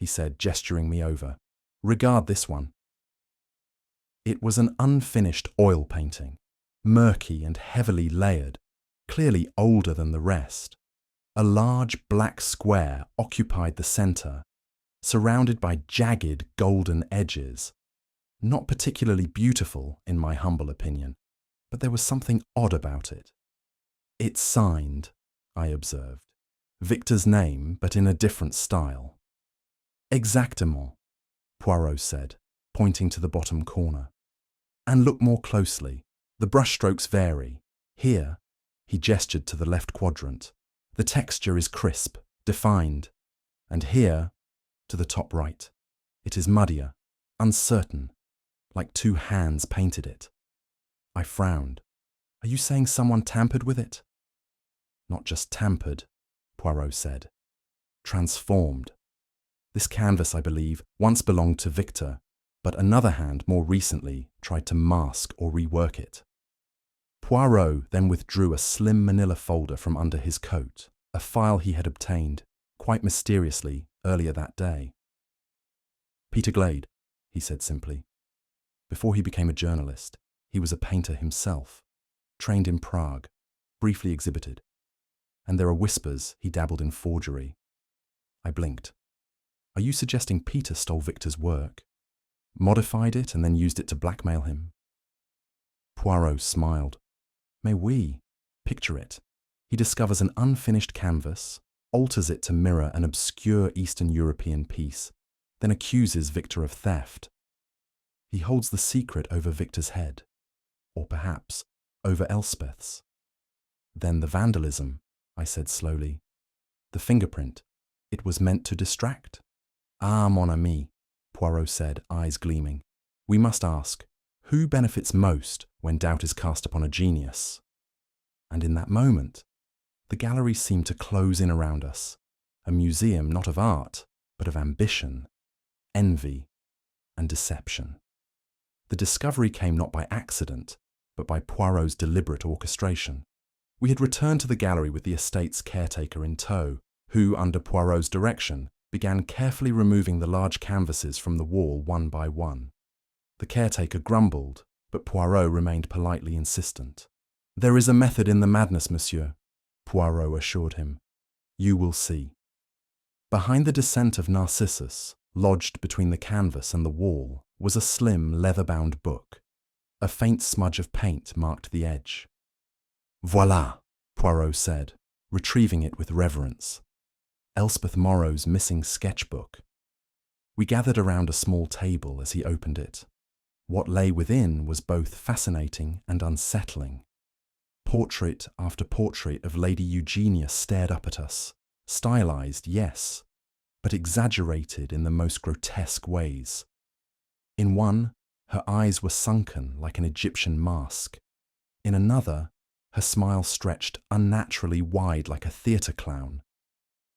S1: he said, gesturing me over, "regard this one." It was an unfinished oil painting, murky and heavily layered, clearly older than the rest. A large black square occupied the centre, surrounded by jagged golden edges. Not particularly beautiful, in my humble opinion, but there was something odd about it. "It's signed," I observed. "Victor's name, but in a different style." "Exactement," Poirot said, pointing to the bottom corner. And look more closely. The brushstrokes vary. Here, he gestured to the left quadrant. The texture is crisp, defined. And here, to the top right, it is muddier, uncertain, like two hands painted it. I frowned. Are you saying someone tampered with it? Not just tampered, Poirot said. Transformed. This canvas, I believe, once belonged to Victor, but another hand more recently tried to mask or rework it. Poirot then withdrew a slim manila folder from under his coat, a file he had obtained, quite mysteriously, earlier that day. Peter Glade, he said simply. Before he became a journalist, he was a painter himself, trained in Prague, briefly exhibited. And there are whispers he dabbled in forgery. I blinked. Are you suggesting Peter stole Victor's work, modified it and then used it to blackmail him? Poirot smiled. Mais oui, picture it. He discovers an unfinished canvas, alters it to mirror an obscure Eastern European piece, then accuses Victor of theft. He holds the secret over Victor's head, or perhaps over Elspeth's. Then the vandalism, I said slowly. The fingerprint. It was meant to distract. Ah, mon ami, Poirot said, eyes gleaming. We must ask, who benefits most when doubt is cast upon a genius? And in that moment, the gallery seemed to close in around us, a museum not of art, but of ambition, envy, and deception. The discovery came not by accident, but by Poirot's deliberate orchestration. We had returned to the gallery with the estate's caretaker in tow, who, under Poirot's direction, began carefully removing the large canvases from the wall one by one. The caretaker grumbled, but Poirot remained politely insistent. There is a method in the madness, monsieur, Poirot assured him. You will see. Behind the descent of Narcissus, lodged between the canvas and the wall, was a slim, leather-bound book. A faint smudge of paint marked the edge. Voilà, Poirot said, retrieving it with reverence. Elspeth Morrow's missing sketchbook. We gathered around a small table as he opened it. What lay within was both fascinating and unsettling. Portrait after portrait of Lady Eugenia stared up at us, stylized, yes, but exaggerated in the most grotesque ways. In one, her eyes were sunken like an Egyptian mask. In another, her smile stretched unnaturally wide like a theatre clown.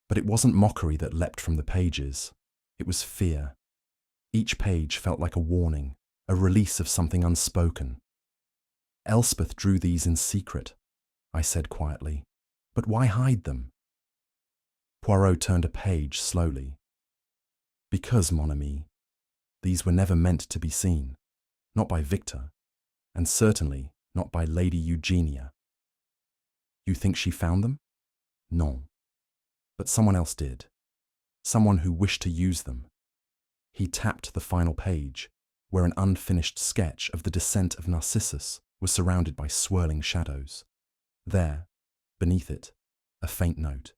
S1: But it wasn't mockery that leapt from the pages. It was fear. Each page felt like a warning, a release of something unspoken. Elspeth drew these in secret, I said quietly. But why hide them? Poirot turned a page slowly. Because, mon ami, these were never meant to be seen. Not by Victor, and certainly not by Lady Eugenia. You think she found them? Non. But someone else did. Someone who wished to use them. He tapped the final page, where an unfinished sketch of the descent of Narcissus was surrounded by swirling shadows. There, beneath it, a faint note.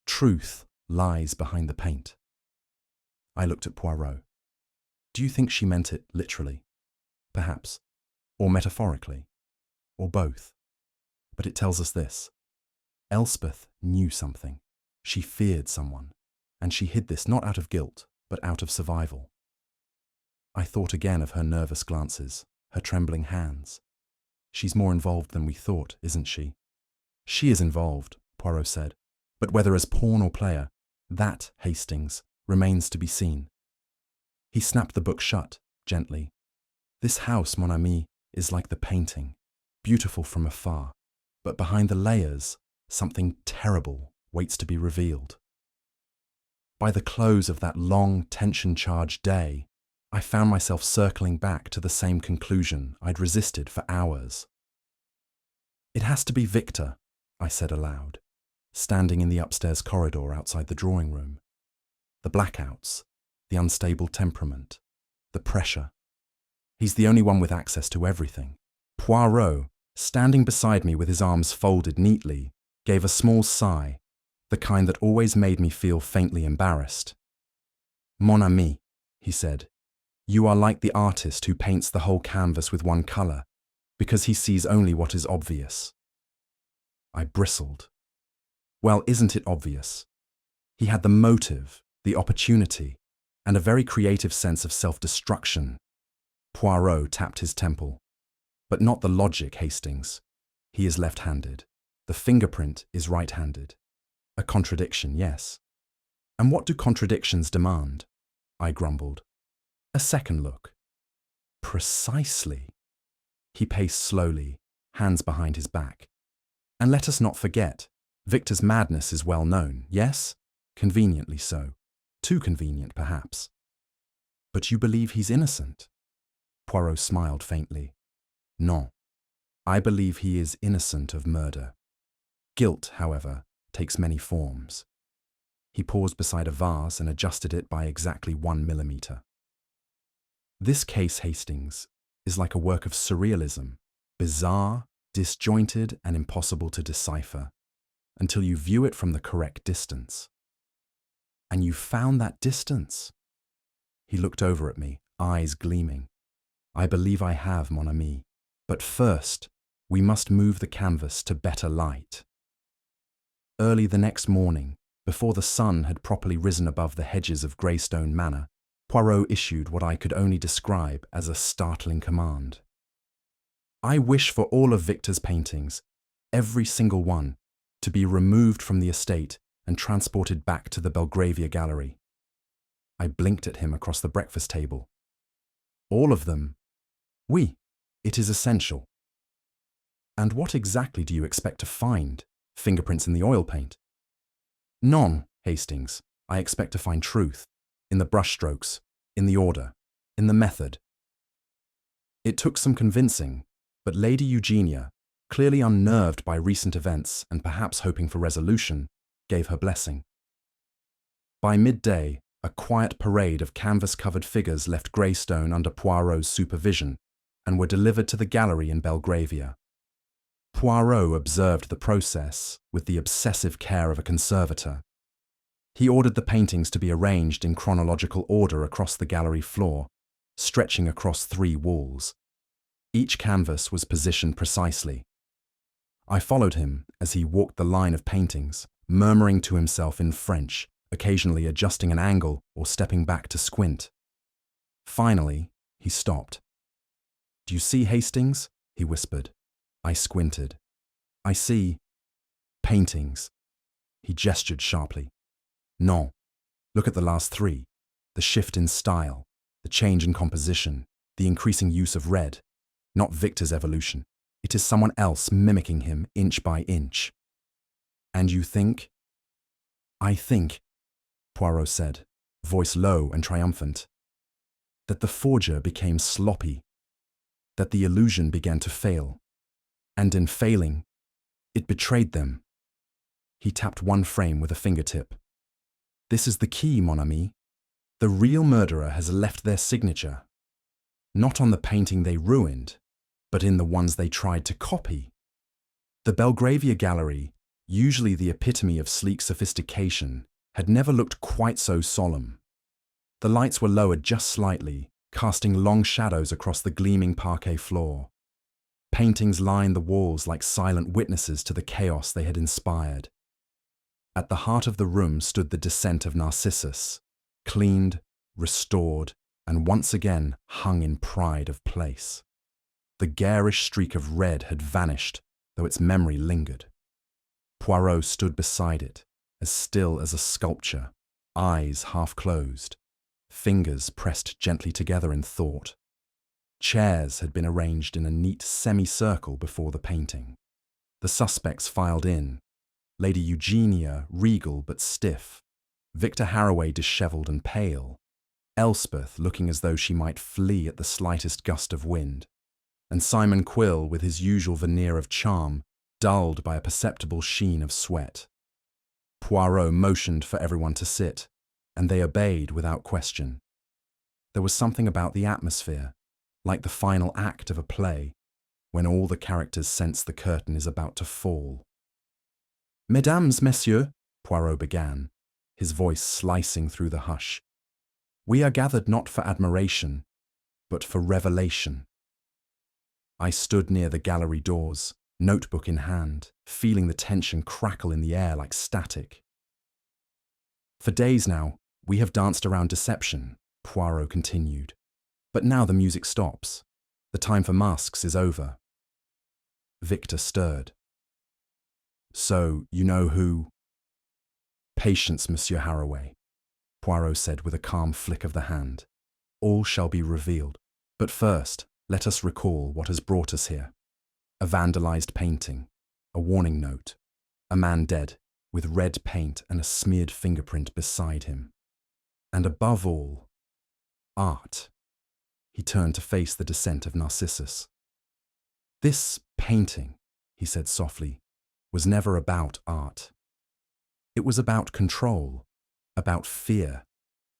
S1: Truth lies behind the paint. I looked at Poirot. Do you think she meant it literally? Perhaps. Or metaphorically. Or both. But it tells us this. Elspeth knew something. She feared someone. And she hid this not out of guilt, but out of survival. I thought again of her nervous glances, her trembling hands. She's more involved than we thought, isn't she? She is involved, Poirot said. But whether as pawn or player, that, Hastings, remains to be seen. He snapped the book shut, gently. This house, mon ami, is like the painting, beautiful from afar, but behind the layers, something terrible waits to be revealed. By the close of that long, tension-charged day, I found myself circling back to the same conclusion I'd resisted for hours. It has to be Victor, I said aloud, standing in the upstairs corridor outside the drawing room. The blackouts, the unstable temperament, the pressure. He's the only one with access to everything. Poirot, standing beside me with his arms folded neatly, gave a small sigh, the kind that always made me feel faintly embarrassed. Mon ami, he said, You are like the artist who paints the whole canvas with one color, because he sees only what is obvious. I bristled. Well, isn't it obvious? He had the motive, the opportunity, and a very creative sense of self-destruction. Poirot tapped his temple. But not the logic, Hastings. He is left-handed. The fingerprint is right-handed. A contradiction, yes. And what do contradictions demand? I grumbled. A second look. Precisely. He paced slowly, hands behind his back. And let us not forget, Victor's madness is well known, yes? Conveniently so. Too convenient, perhaps. But you believe he's innocent? Poirot smiled faintly. Non. I believe he is innocent of murder. Guilt, however, takes many forms. He paused beside a vase and adjusted it by exactly 1 millimeter. This case, Hastings, is like a work of surrealism, bizarre, disjointed, and impossible to decipher, until you view it from the correct distance. And you found that distance? He looked over at me, eyes gleaming. I believe I have, mon ami. But first, we must move the canvas to better light. Early the next morning, before the sun had properly risen above the hedges of Greystone Manor, Poirot issued what I could only describe as a startling command. I wish for all of Victor's paintings, every single one, to be removed from the estate and transported back to the Belgravia Gallery. I blinked at him across the breakfast table. All of them? Oui, it is essential. And what exactly do you expect to find? Fingerprints in the oil paint? Non, Hastings. I expect to find truth. In the brushstrokes, in the order, in the method. It took some convincing, but Lady Eugenia, clearly unnerved by recent events and perhaps hoping for resolution, gave her blessing. By midday, a quiet parade of canvas-covered figures left Greystone under Poirot's supervision and were delivered to the gallery in Belgravia. Poirot observed the process with the obsessive care of a conservator. He ordered the paintings to be arranged in chronological order across the gallery floor, stretching across 3 walls. Each canvas was positioned precisely. I followed him as he walked the line of paintings, murmuring to himself in French, occasionally adjusting an angle or stepping back to squint. Finally, he stopped. "Do you see, Hastings?" he whispered. I squinted. "I see paintings." He gestured sharply. "Non. Look at the last 3. The shift in style, the change in composition, the increasing use of red. Not Victor's evolution. It is someone else mimicking him inch by inch." "And you think?" "I think," Poirot said, voice low and triumphant, "that the forger became sloppy, that the illusion began to fail, and in failing, it betrayed them." He tapped one frame with a fingertip. "This is the key, mon ami. The real murderer has left their signature, not on the painting they ruined, but in the ones they tried to copy." The Belgravia Gallery, usually the epitome of sleek sophistication, had never looked quite so solemn. The lights were lowered just slightly, casting long shadows across the gleaming parquet floor. Paintings lined the walls like silent witnesses to the chaos they had inspired. At the heart of the room stood the descent of Narcissus, cleaned, restored, and once again hung in pride of place. The garish streak of red had vanished, though its memory lingered. Poirot stood beside it, as still as a sculpture, eyes half closed, fingers pressed gently together in thought. Chairs had been arranged in a neat semicircle before the painting. The suspects filed in, Lady Eugenia regal but stiff, Victor Harroway dishevelled and pale, Elspeth looking as though she might flee at the slightest gust of wind, and Simon Quill with his usual veneer of charm, dulled by a perceptible sheen of sweat. Poirot motioned for everyone to sit, and they obeyed without question. There was something about the atmosphere, like the final act of a play, when all the characters sense the curtain is about to fall. "Mesdames, messieurs," Poirot began, his voice slicing through the hush, "we are gathered not for admiration, but for revelation. I stood near the gallery doors, notebook in hand, feeling the tension crackle in the air like static. For days now, we have danced around deception, Poirot continued. But now the music stops. The time for masks is over. Victor stirred. So, you know who? Patience, Monsieur Harroway, Poirot said with a calm flick of the hand. All shall be revealed. But first, let us recall what has brought us here. A vandalized painting, a warning note, a man dead, with red paint and a smeared fingerprint beside him. And above all, art. He turned to face the descent of Narcissus. This painting, he said softly, was never about art. It was about control, about fear,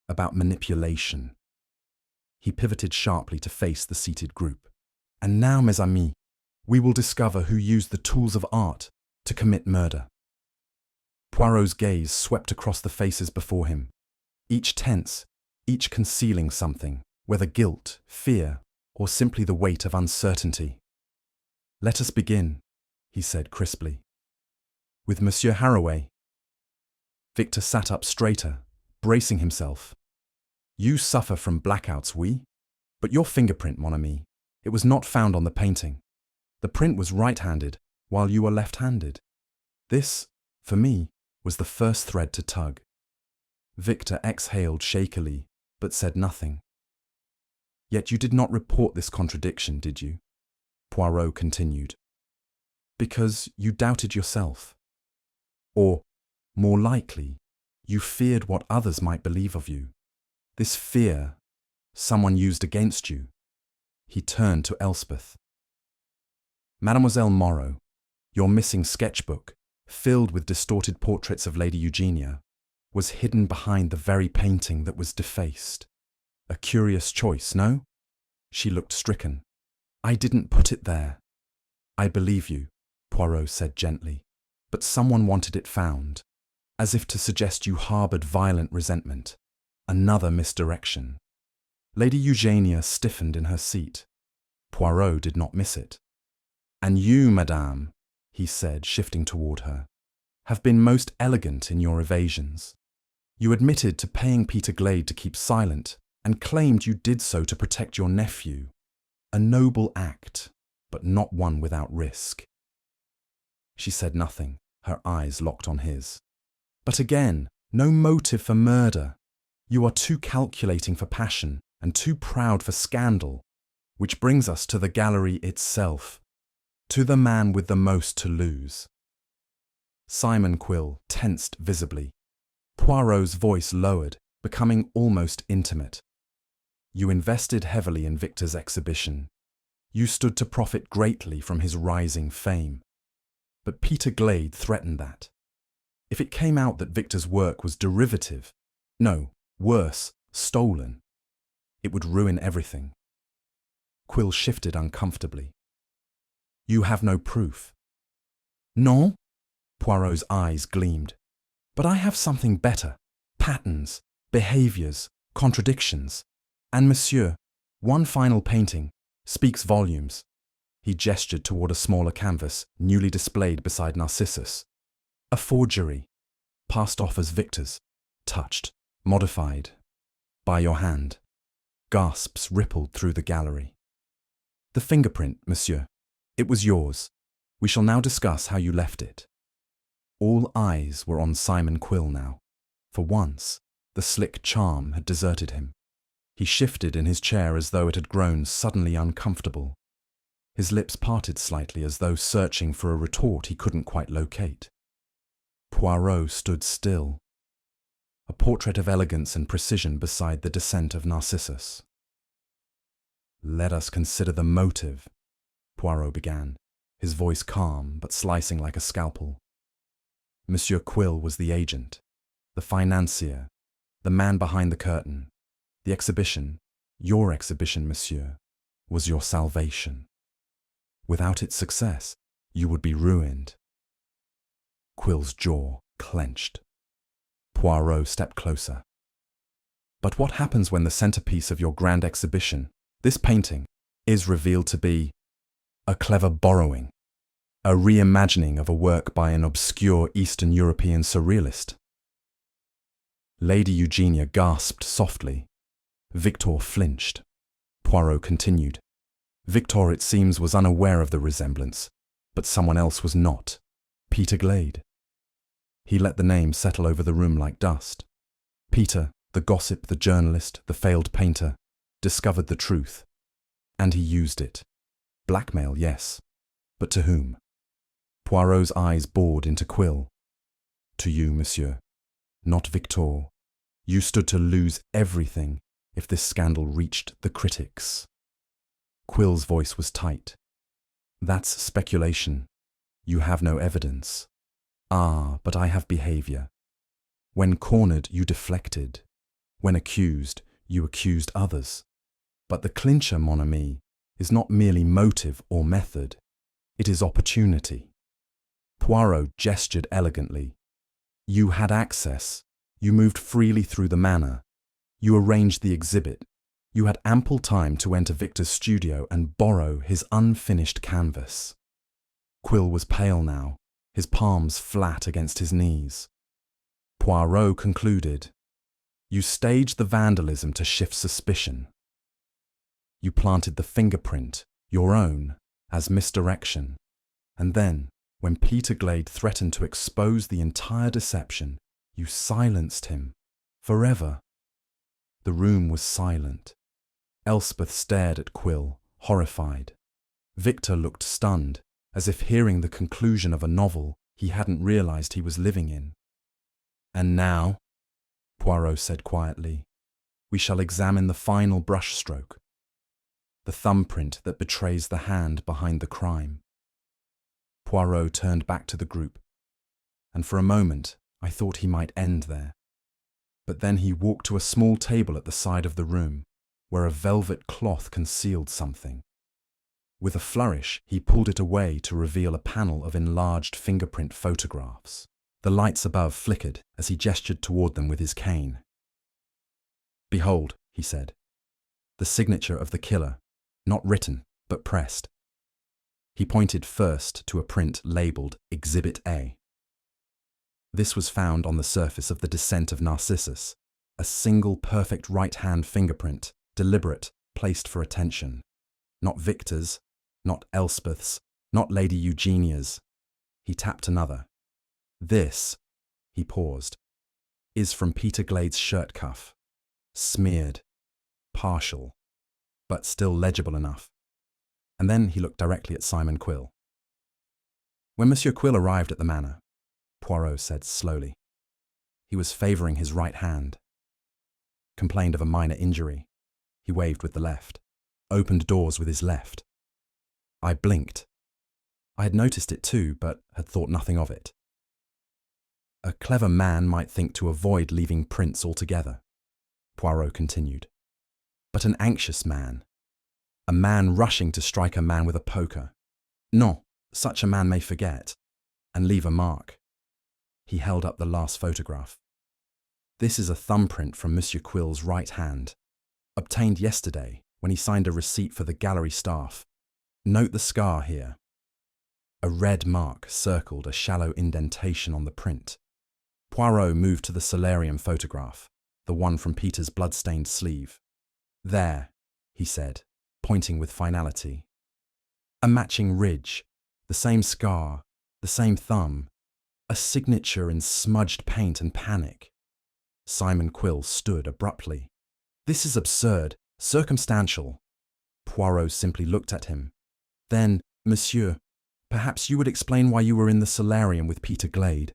S1: about manipulation. He pivoted sharply to face the seated group. And now, mes amis, we will discover who used the tools of art to commit murder. Poirot's gaze swept across the faces before him, each tense, each concealing something, whether guilt, fear, or simply the weight of uncertainty. Let us begin, he said crisply. With Monsieur Harroway. Victor sat up straighter, bracing himself. You suffer from blackouts, oui? But your fingerprint, mon ami, it was not found on the painting. The print was right-handed, while you were left-handed. This, for me, was the first thread to tug. Victor exhaled shakily, but said nothing. Yet you did not report this contradiction, did you? Poirot continued. Because you doubted yourself. Or, more likely, you feared what others might believe of you. This fear, someone used against you. He turned to Elspeth. Mademoiselle Moreau, your missing sketchbook, filled with distorted portraits of Lady Eugenia, was hidden behind the very painting that was defaced. A curious choice, no? She looked stricken. I didn't put it there. I believe you, Poirot said gently, but someone wanted it found, as if to suggest you harbored violent resentment. Another misdirection. Lady Eugenia stiffened in her seat. Poirot did not miss it. And you, madame, he said, shifting toward her, have been most elegant in your evasions. You admitted to paying Peter Glade to keep silent and claimed you did so to protect your nephew. A noble act, but not one without risk. She said nothing, her eyes locked on his. But again, no motive for murder. You are too calculating for passion and too proud for scandal, which brings us to the gallery itself, to the man with the most to lose. Simon Quill tensed visibly. Poirot's voice lowered, becoming almost intimate. You invested heavily in Victor's exhibition. You stood to profit greatly from his rising fame. But Peter Glade threatened that. If it came out that Victor's work was derivative, no, worse, stolen, it would ruin everything. Quill shifted uncomfortably. You have no proof. Non? Poirot's eyes gleamed. But I have something better. Patterns, behaviours, contradictions. And monsieur, one final painting, speaks volumes. He gestured toward a smaller canvas, newly displayed beside Narcissus. A forgery, passed off as Victor's, touched, modified, by your hand. Gasps rippled through the gallery. The fingerprint, monsieur. It was yours. We shall now discuss how you left it. All eyes were on Simon Quill now. For once, the slick charm had deserted him. He shifted in his chair as though it had grown suddenly uncomfortable. His lips parted slightly as though searching for a retort he couldn't quite locate. Poirot stood still. A portrait of elegance and precision beside the descent of Narcissus. Let us consider the motive, Poirot began, his voice calm but slicing like a scalpel. Monsieur Quill was the agent, the financier, the man behind the curtain. The exhibition, your exhibition, monsieur, was your salvation. Without its success, you would be ruined. Quill's jaw clenched. Poirot stepped closer. But what happens when the centerpiece of your grand exhibition, This painting is revealed to be a clever borrowing, a reimagining of a work by an obscure Eastern European surrealist. Lady Eugenia gasped softly. Victor flinched. Poirot continued. Victor, it seems, was unaware of the resemblance, but someone else was not. Peter Glade. He let the name settle over the room like dust. Peter, the gossip, the journalist, the failed painter, discovered the truth. And he used it. Blackmail, yes. But to whom? Poirot's eyes bored into Quill. To you, monsieur. Not Victor. You stood to lose everything if this scandal reached the critics. Quill's voice was tight. That's speculation. You have no evidence. Ah, but I have behavior. When cornered, you deflected. When accused, you accused others. But the clincher, mon ami, is not merely motive or method. It is opportunity. Poirot gestured elegantly. You had access. You moved freely through the manor. You arranged the exhibit. You had ample time to enter Victor's studio and borrow his unfinished canvas. Quill was pale now, his palms flat against his knees. Poirot concluded. You staged the vandalism to shift suspicion. You planted the fingerprint, your own, as misdirection. And then, when Peter Glade threatened to expose the entire deception, you silenced him. Forever. The room was silent. Elspeth stared at Quill, horrified. Victor looked stunned, as if hearing the conclusion of a novel he hadn't realized he was living in. And now, Poirot said quietly, we shall examine the final brushstroke, the thumbprint that betrays the hand behind the crime. Poirot turned back to the group, and for a moment I thought he might end there. But then he walked to a small table at the side of the room, where a velvet cloth concealed something. With a flourish, he pulled it away to reveal a panel of enlarged fingerprint photographs. The lights above flickered as he gestured toward them with his cane. Behold, he said, the signature of the killer, not written, but pressed. He pointed first to a print labelled Exhibit A. This was found on the surface of the descent of Narcissus, a single perfect right-hand fingerprint, deliberate, placed for attention. Not Victor's, not Elspeth's, not Lady Eugenia's. He tapped another. This, he paused, is from Peter Glade's shirt cuff. Smeared, partial, but still legible enough. And then he looked directly at Simon Quill. When Monsieur Quill arrived at the manor, Poirot said slowly, he was favouring his right hand. Complained of a minor injury. He waved with the left. Opened doors with his left. I blinked. I had noticed it too, but had thought nothing of it. A clever man might think to avoid leaving prints altogether, Poirot continued. But an anxious man, a man rushing to strike a man with a poker. No, such a man may forget, and leave a mark. He held up the last photograph. This is a thumbprint from Monsieur Quill's right hand, obtained yesterday when he signed a receipt for the gallery staff. Note the scar here. A red mark circled a shallow indentation on the print. Poirot moved to the solarium photograph, the one from Peter's blood-stained sleeve. There, he said, pointing with finality. A matching ridge, the same scar, the same thumb, a signature in smudged paint and panic. Simon Quill stood abruptly. This is absurd, circumstantial. Poirot simply looked at him. Then, monsieur, perhaps you would explain why you were in the solarium with Peter Glade,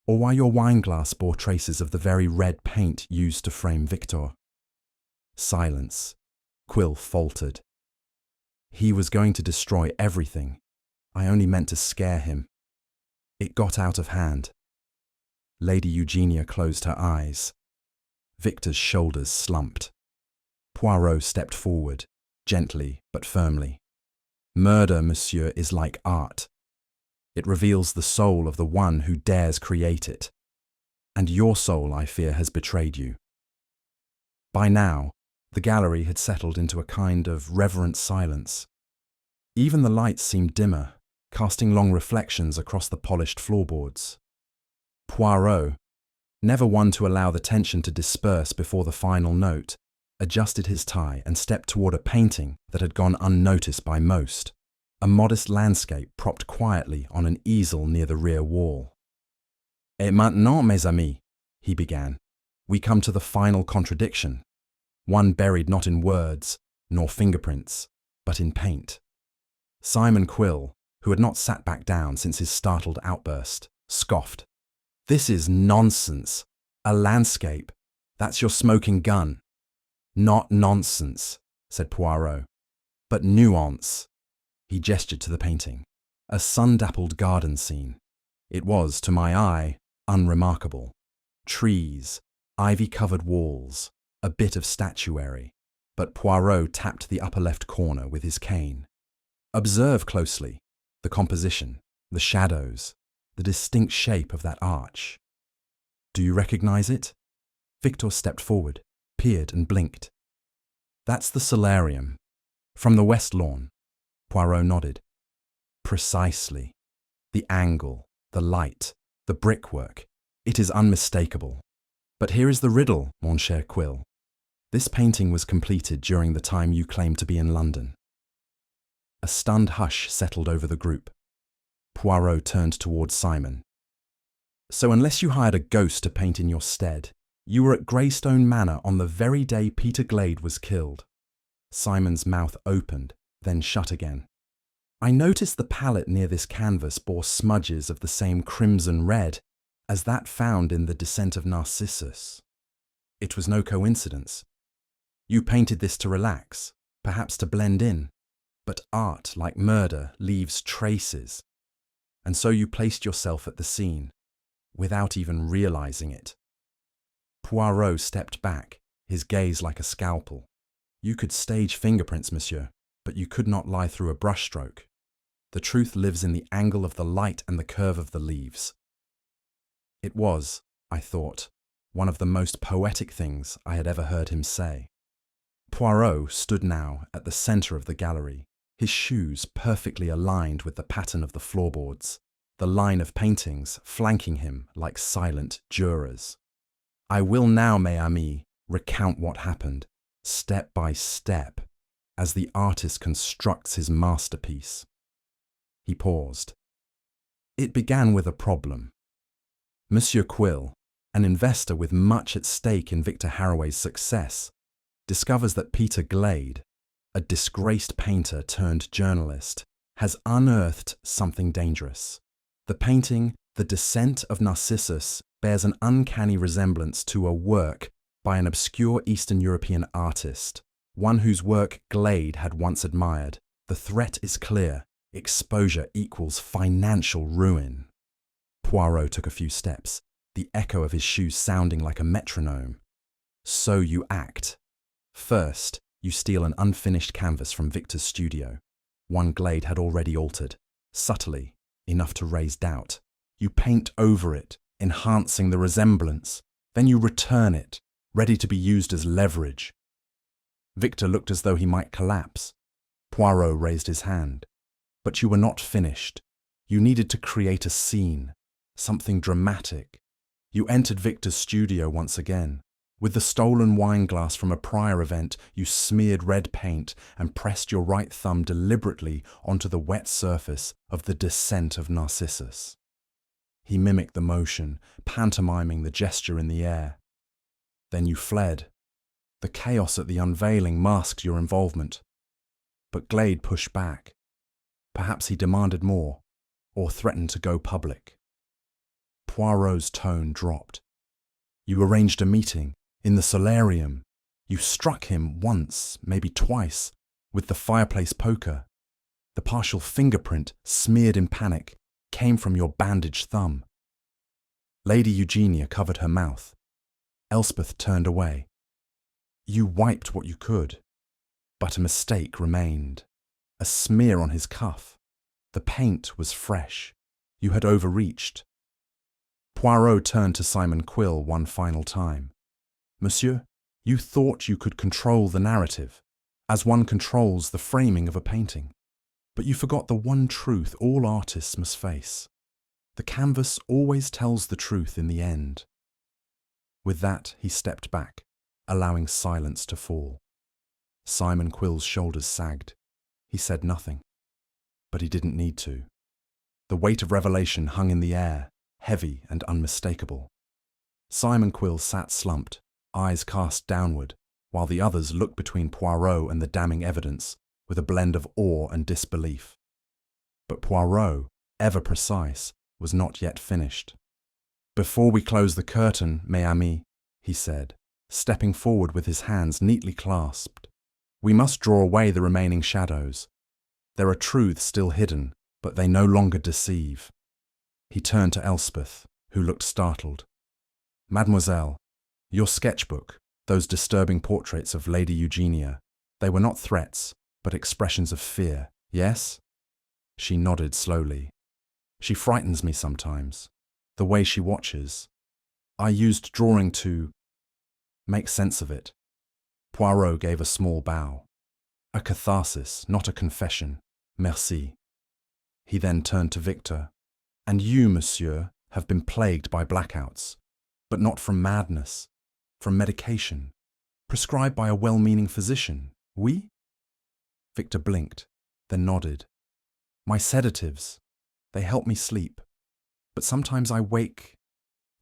S1: or why your wineglass bore traces of the very red paint used to frame Victor. Silence. Quill faltered. He was going to destroy everything. I only meant to scare him. It got out of hand. Lady Eugenia closed her eyes. Victor's shoulders slumped. Poirot stepped forward, gently but firmly. Murder, monsieur, is like art. It reveals the soul of the one who dares create it. And your soul, I fear, has betrayed you. By now, The gallery had settled into a kind of reverent silence. Even the lights seemed dimmer, casting long reflections across the polished floorboards. Poirot, never one to allow the tension to disperse before the final note, adjusted his tie and stepped toward a painting that had gone unnoticed by most, a modest landscape propped quietly on an easel near the rear wall. "Et maintenant, mes amis," he began, "we come to the final contradiction, one buried not in words nor fingerprints, but in paint." Simon Quill, who had not sat back down since his startled outburst, scoffed. "This is nonsense. A landscape. That's your smoking gun." "Not nonsense," said Poirot, "but nuance." He gestured to the painting. A sun-dappled garden scene. It was, to my eye, unremarkable. Trees, ivy-covered walls, a bit of statuary. But Poirot tapped the upper left corner with his cane. "Observe closely the composition, the shadows, the distinct shape of that arch. Do you recognize it?" Victor stepped forward, peered and blinked. "That's the solarium. From the west lawn." Poirot nodded. "Precisely. The angle, the light, the brickwork. It is unmistakable. But here is the riddle, mon cher Quill. This painting was completed during the time you claim to be in London." A stunned hush settled over the group. Poirot turned towards Simon. "So unless you hired a ghost to paint in your stead, you were at Greystone Manor on the very day Peter Glade was killed." Simon's mouth opened, then shut again. "I noticed the palette near this canvas bore smudges of the same crimson red as that found in the Descent of Narcissus. It was no coincidence. You painted this to relax, perhaps to blend in. But art, like murder, leaves traces. And so you placed yourself at the scene, without even realizing it." Poirot stepped back, his gaze like a scalpel. "You could stage fingerprints, monsieur, but you could not lie through a brushstroke. The truth lives in the angle of the light and the curve of the leaves." It was, I thought, one of the most poetic things I had ever heard him say. Poirot stood now at the centre of the gallery, his shoes perfectly aligned with the pattern of the floorboards, the line of paintings flanking him like silent jurors. "I will now, mes amis, recount what happened, step by step, as the artist constructs his masterpiece." He paused. "It began with a problem. Monsieur Quill, an investor with much at stake in Victor Haraway's success, discovers that Peter Glade, a disgraced painter turned journalist, has unearthed something dangerous. The painting, The Descent of Narcissus, bears an uncanny resemblance to a work by an obscure Eastern European artist, one whose work Glade had once admired. The threat is clear. Exposure equals financial ruin." Poirot took a few steps, the echo of his shoes sounding like a metronome. "So you act. First, you steal an unfinished canvas from Victor's studio. One Glade had already altered, subtly, enough to raise doubt. You paint over it, enhancing the resemblance. Then you return it, ready to be used as leverage." Victor looked as though he might collapse. Poirot raised his hand. "But you were not finished. You needed to create a scene, something dramatic. You entered Victor's studio once again. With the stolen wine glass from a prior event, you smeared red paint and pressed your right thumb deliberately onto the wet surface of the Descent of Narcissus." He mimicked the motion, pantomiming the gesture in the air. "Then you fled. The chaos at the unveiling masked your involvement. But Glade pushed back. Perhaps he demanded more, or threatened to go public." Poirot's tone dropped. "You arranged a meeting in the solarium. You struck him once, maybe twice, with the fireplace poker. The partial fingerprint, smeared in panic, came from your bandaged thumb." Lady Eugenia covered her mouth. Elspeth turned away. "You wiped what you could, but a mistake remained. A smear on his cuff. The paint was fresh. You had overreached." Poirot turned to Simon Quill one final time. "Monsieur, You thought you could control the narrative, as one controls the framing of a painting. But you forgot the one truth all artists must face. The canvas always tells the truth in the end. With that, he stepped back, allowing silence to fall. Simon Quill's shoulders sagged. He said nothing. But he didn't need to. The weight of revelation hung in the air, heavy and unmistakable. Simon Quill sat slumped, eyes cast downward, while the others looked between Poirot and the damning evidence with a blend of awe and disbelief. But Poirot, ever precise, was not yet finished. "Before we close the curtain, mes amis," he said, stepping forward with his hands neatly clasped, "we must draw away the remaining shadows. There are truths still hidden, but they no longer deceive." He turned to Elspeth, who looked startled. "Mademoiselle, your sketchbook, those disturbing portraits of Lady Eugenia, they were not threats, but expressions of fear, yes?" She nodded slowly. "She frightens me sometimes, the way she watches. I used drawing to make sense of it." Poirot gave a small bow. "A catharsis, not a confession. Merci." He then turned to Victor. "And you, monsieur, have been plagued by blackouts, but not from madness, from medication, prescribed by a well-meaning physician, oui?" Victor blinked, then nodded. "My sedatives, they help me sleep, but sometimes I wake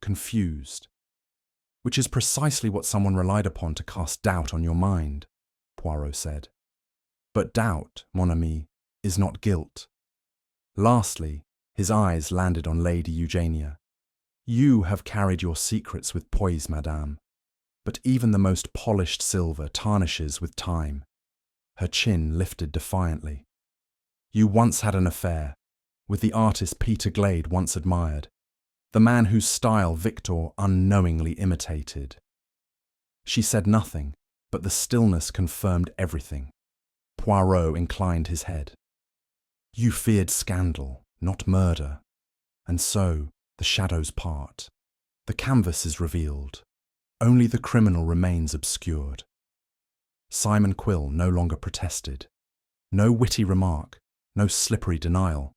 S1: confused, which is precisely what someone relied upon to cast doubt on your mind," Poirot said. "But doubt, mon ami, is not guilt." Lastly, his eyes landed on Lady Eugenia. "You have carried your secrets with poise, madame, but even the most polished silver tarnishes with time." Her chin lifted defiantly. "You once had an affair with the artist Peter Glade once admired, the man whose style Victor unknowingly imitated." She said nothing, but the stillness confirmed everything. Poirot inclined his head. "You feared scandal, not murder, and so the shadows part. The canvas is revealed. Only the criminal remains obscured." Simon Quill no longer protested. No witty remark, no slippery denial.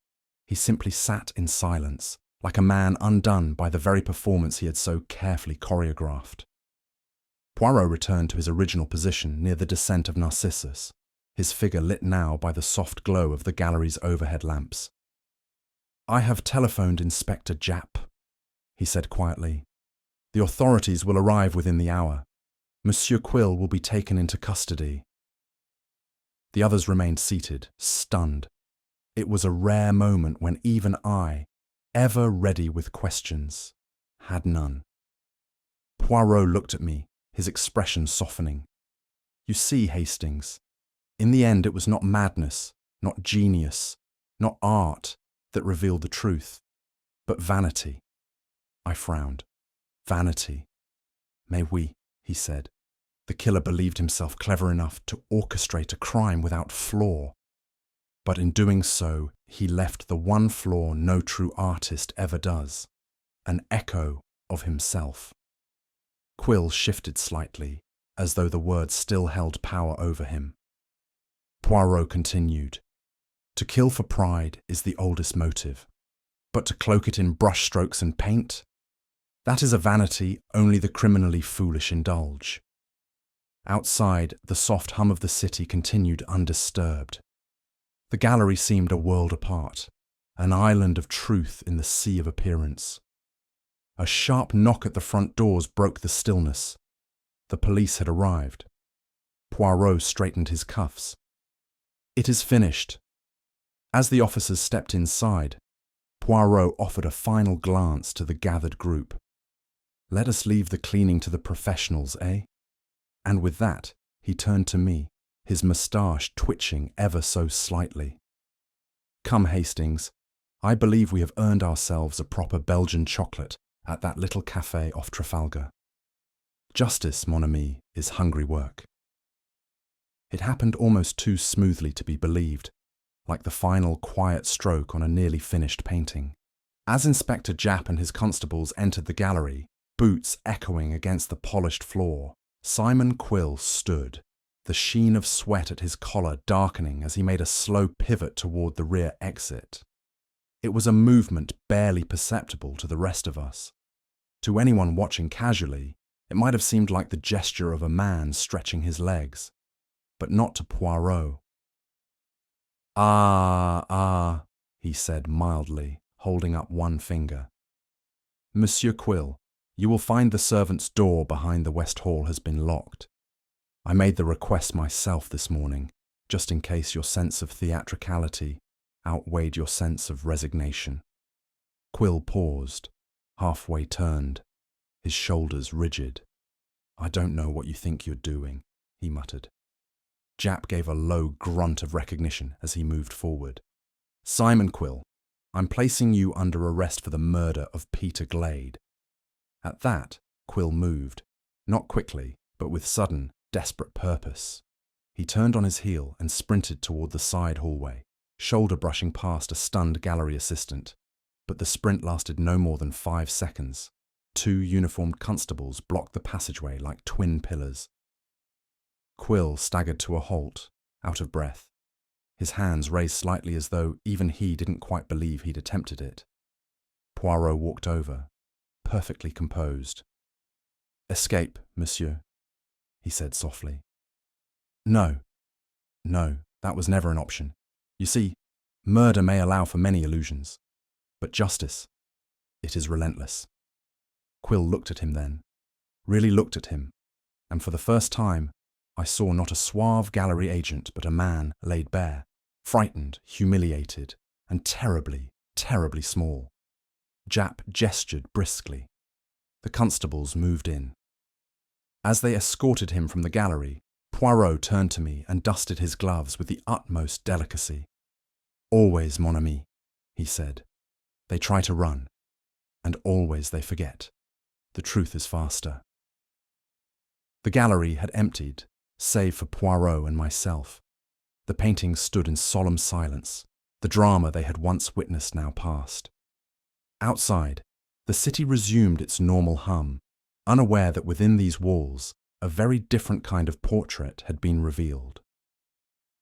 S1: He simply sat in silence, like a man undone by the very performance he had so carefully choreographed. Poirot returned to his original position near the descent of Narcissus, his figure lit now by the soft glow of the gallery's overhead lamps. "I have telephoned Inspector Japp," he said quietly. "The authorities will arrive within the hour. Monsieur Quill will be taken into custody." The others remained seated, stunned. It was a rare moment when even I, ever ready with questions, had none. Poirot looked at me, his expression softening. "You see, Hastings, in the end it was not madness, not genius, not art that revealed the truth, but vanity." I frowned. "Vanity. Mais oui," he said. "The killer believed himself clever enough to orchestrate a crime without flaw. But in doing so, he left the one flaw no true artist ever does, an echo of himself." Quill shifted slightly, as though the words still held power over him. Poirot continued. "To kill for pride is the oldest motive, but to cloak it in brushstrokes and paint, that is a vanity only the criminally foolish indulge." Outside, the soft hum of the city continued undisturbed. The gallery seemed a world apart, an island of truth in the sea of appearance. A sharp knock at the front doors broke the stillness. The police had arrived. Poirot straightened his cuffs. "It is finished." As the officers stepped inside, Poirot offered a final glance to the gathered group. "Let us leave the cleaning to the professionals, eh?" And with that, he turned to me, his moustache twitching ever so slightly. "Come, Hastings, I believe we have earned ourselves a proper Belgian chocolate at that little cafe off Trafalgar. Justice, mon ami, is hungry work." It happened almost too smoothly to be believed, like the final quiet stroke on a nearly finished painting. As Inspector Japp and his constables entered the gallery, boots echoing against the polished floor, Simon Quill stood, the sheen of sweat at his collar darkening as he made a slow pivot toward the rear exit. It was a movement barely perceptible to the rest of us. To anyone watching casually, it might have seemed like the gesture of a man stretching his legs, but not to Poirot. Ah, he said mildly, holding up one finger. Monsieur Quill, you will find the servants' door behind the West Hall has been locked. I made the request myself this morning, just in case your sense of theatricality outweighed your sense of resignation. Quill paused, halfway turned, his shoulders rigid. I don't know what you think you're doing, he muttered. Japp gave a low grunt of recognition as he moved forward. Simon Quill, I'm placing you under arrest for the murder of Peter Glade. At that, Quill moved, not quickly, but with sudden, desperate purpose. He turned on his heel and sprinted toward the side hallway, shoulder brushing past a stunned gallery assistant. But the sprint lasted no more than 5 seconds. 2 uniformed constables blocked the passageway like twin pillars. Quill staggered to a halt, out of breath, his hands raised slightly as though even he didn't quite believe he'd attempted it. Poirot walked over, perfectly composed. Escape, monsieur, he said softly. No, that was never an option. You see, murder may allow for many illusions, but justice, it is relentless. Quill looked at him then, really looked at him, and for the first time, I saw not a suave gallery agent, but a man laid bare, frightened, humiliated, and terribly, terribly small. Japp gestured briskly. The constables moved in. As they escorted him from the gallery, Poirot turned to me and dusted his gloves with the utmost delicacy. Always, mon ami, he said. They try to run, and always they forget. The truth is faster. The gallery had emptied, save for Poirot and myself. The paintings stood in solemn silence, the drama they had once witnessed now past. Outside, the city resumed its normal hum, unaware that within these walls, a very different kind of portrait had been revealed.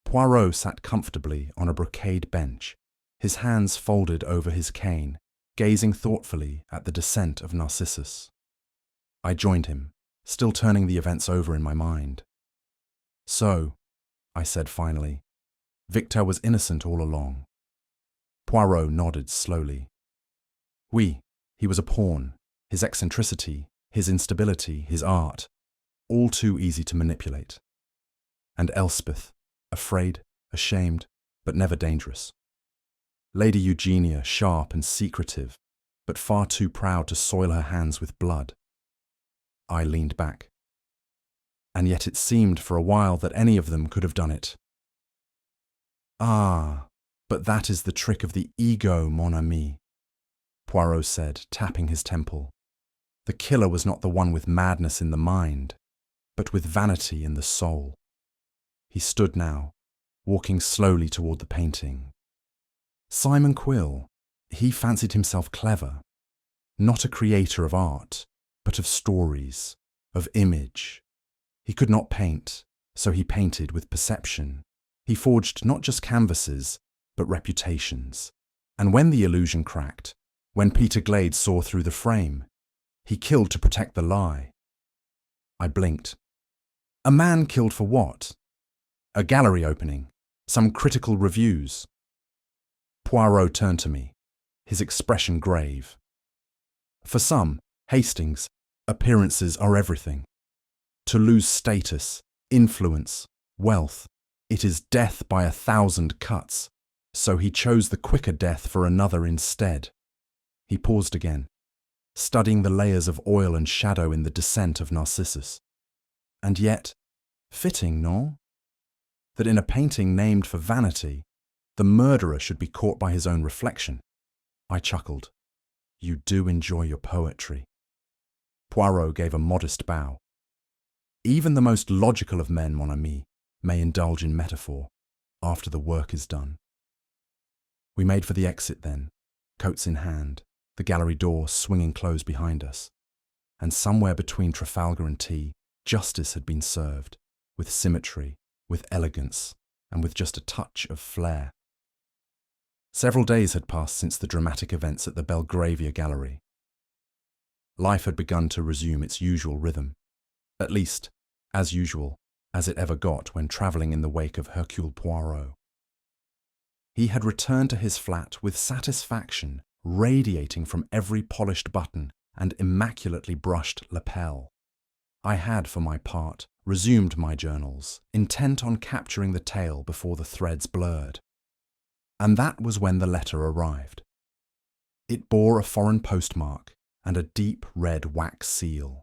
S1: Poirot sat comfortably on a brocade bench, his hands folded over his cane, gazing thoughtfully at the descent of Narcissus. I joined him, still turning the events over in my mind. So, I said finally, Victor was innocent all along. Poirot nodded slowly. Oui, he was a pawn, his eccentricity, his instability, his art, all too easy to manipulate. And Elspeth, afraid, ashamed, but never dangerous. Lady Eugenia, sharp and secretive, but far too proud to soil her hands with blood. I leaned back. And yet it seemed for a while that any of them could have done it. Ah, but that is the trick of the ego, mon ami, Poirot said, tapping his temple. The killer was not the one with madness in the mind, but with vanity in the soul. He stood now, walking slowly toward the painting. Simon Quill, he fancied himself clever, not a creator of art, but of stories, of image. He could not paint, so he painted with perception. He forged not just canvases, but reputations. And when the illusion cracked, when Peter Glade saw through the frame, he killed to protect the lie. I blinked. A man killed for what? A gallery opening, some critical reviews. Poirot turned to me, his expression grave. For some, Hastings, appearances are everything. To lose status, influence, wealth, it is death by 1,000 cuts, so he chose the quicker death for another instead. He paused again, studying the layers of oil and shadow in the descent of Narcissus. And yet, fitting, no? That in a painting named for vanity, the murderer should be caught by his own reflection. I chuckled. You do enjoy your poetry. Poirot gave a modest bow. Even the most logical of men, mon ami, may indulge in metaphor after the work is done. We made for the exit then, coats in hand, the gallery door swinging closed behind us, and somewhere between Trafalgar and T, Justice had been served, with symmetry, with elegance, and with just a touch of flair. Several days had passed since the dramatic events at the Belgravia Gallery. Life had begun to resume its usual rhythm, at least as usual as it ever got when travelling in the wake of Hercule Poirot. He had returned to his flat with satisfaction radiating from every polished button and immaculately brushed lapel. I had, for my part, resumed my journals, intent on capturing the tale before the threads blurred. And that was when the letter arrived. It bore a foreign postmark and a deep red wax seal.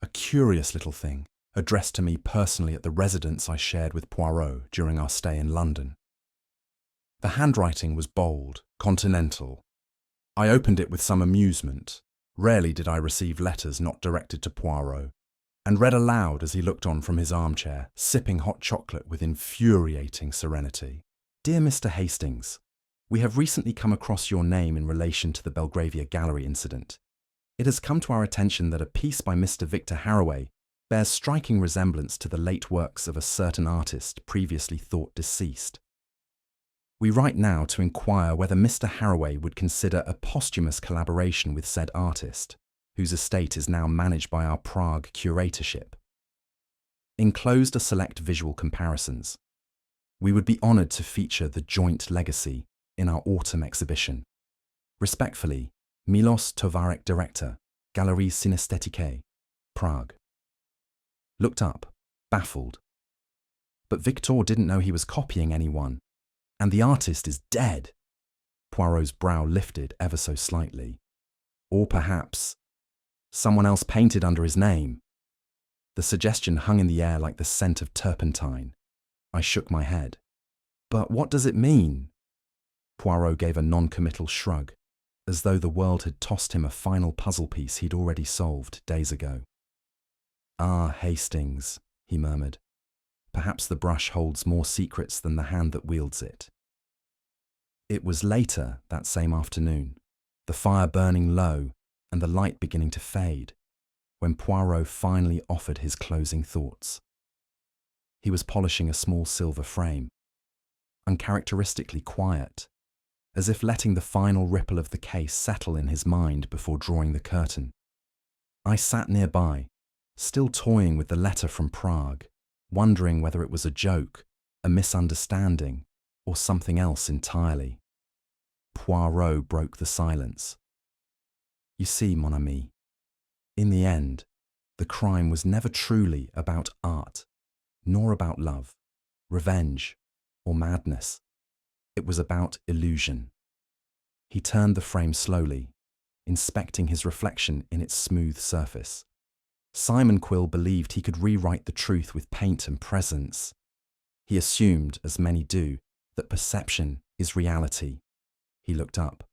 S1: A curious little thing, addressed to me personally at the residence I shared with Poirot during our stay in London. The handwriting was bold, continental. I opened it with some amusement. Rarely did I receive letters not directed to Poirot, and read aloud as he looked on from his armchair, sipping hot chocolate with infuriating serenity. Dear Mr. Hastings, we have recently come across your name in relation to the Belgravia Gallery incident. It has come to our attention that a piece by Mr. Victor Haraway bears striking resemblance to the late works of a certain artist previously thought deceased. We write now to inquire whether Mr. Haraway would consider a posthumous collaboration with said artist, whose estate is now managed by our Prague curatorship. Enclosed are select visual comparisons. We would be honoured to feature the joint legacy in our autumn exhibition. Respectfully, Milos Tovarek, Director, Galeries Synesthetiques, Prague. Looked up, baffled. But Victor didn't know he was copying anyone, and the artist is dead. Poirot's brow lifted ever so slightly. Or perhaps someone else painted under his name. The suggestion hung in the air like the scent of turpentine. I shook my head. But what does it mean? Poirot gave a non-committal shrug, as though the world had tossed him a final puzzle piece he'd already solved days ago. Ah, Hastings, he murmured. Perhaps the brush holds more secrets than the hand that wields it. It was later that same afternoon, the fire burning low and the light beginning to fade, when Poirot finally offered his closing thoughts. He was polishing a small silver frame, uncharacteristically quiet, as if letting the final ripple of the case settle in his mind before drawing the curtain. I sat nearby, still toying with the letter from Prague, wondering whether it was a joke, a misunderstanding, or something else entirely. Poirot broke the silence. You see, mon ami, in the end, the crime was never truly about art, nor about love, revenge, or madness. It was about illusion. He turned the frame slowly, inspecting his reflection in its smooth surface. Simon Quill believed he could rewrite the truth with paint and presence. He assumed, as many do, that perception is reality. He looked up.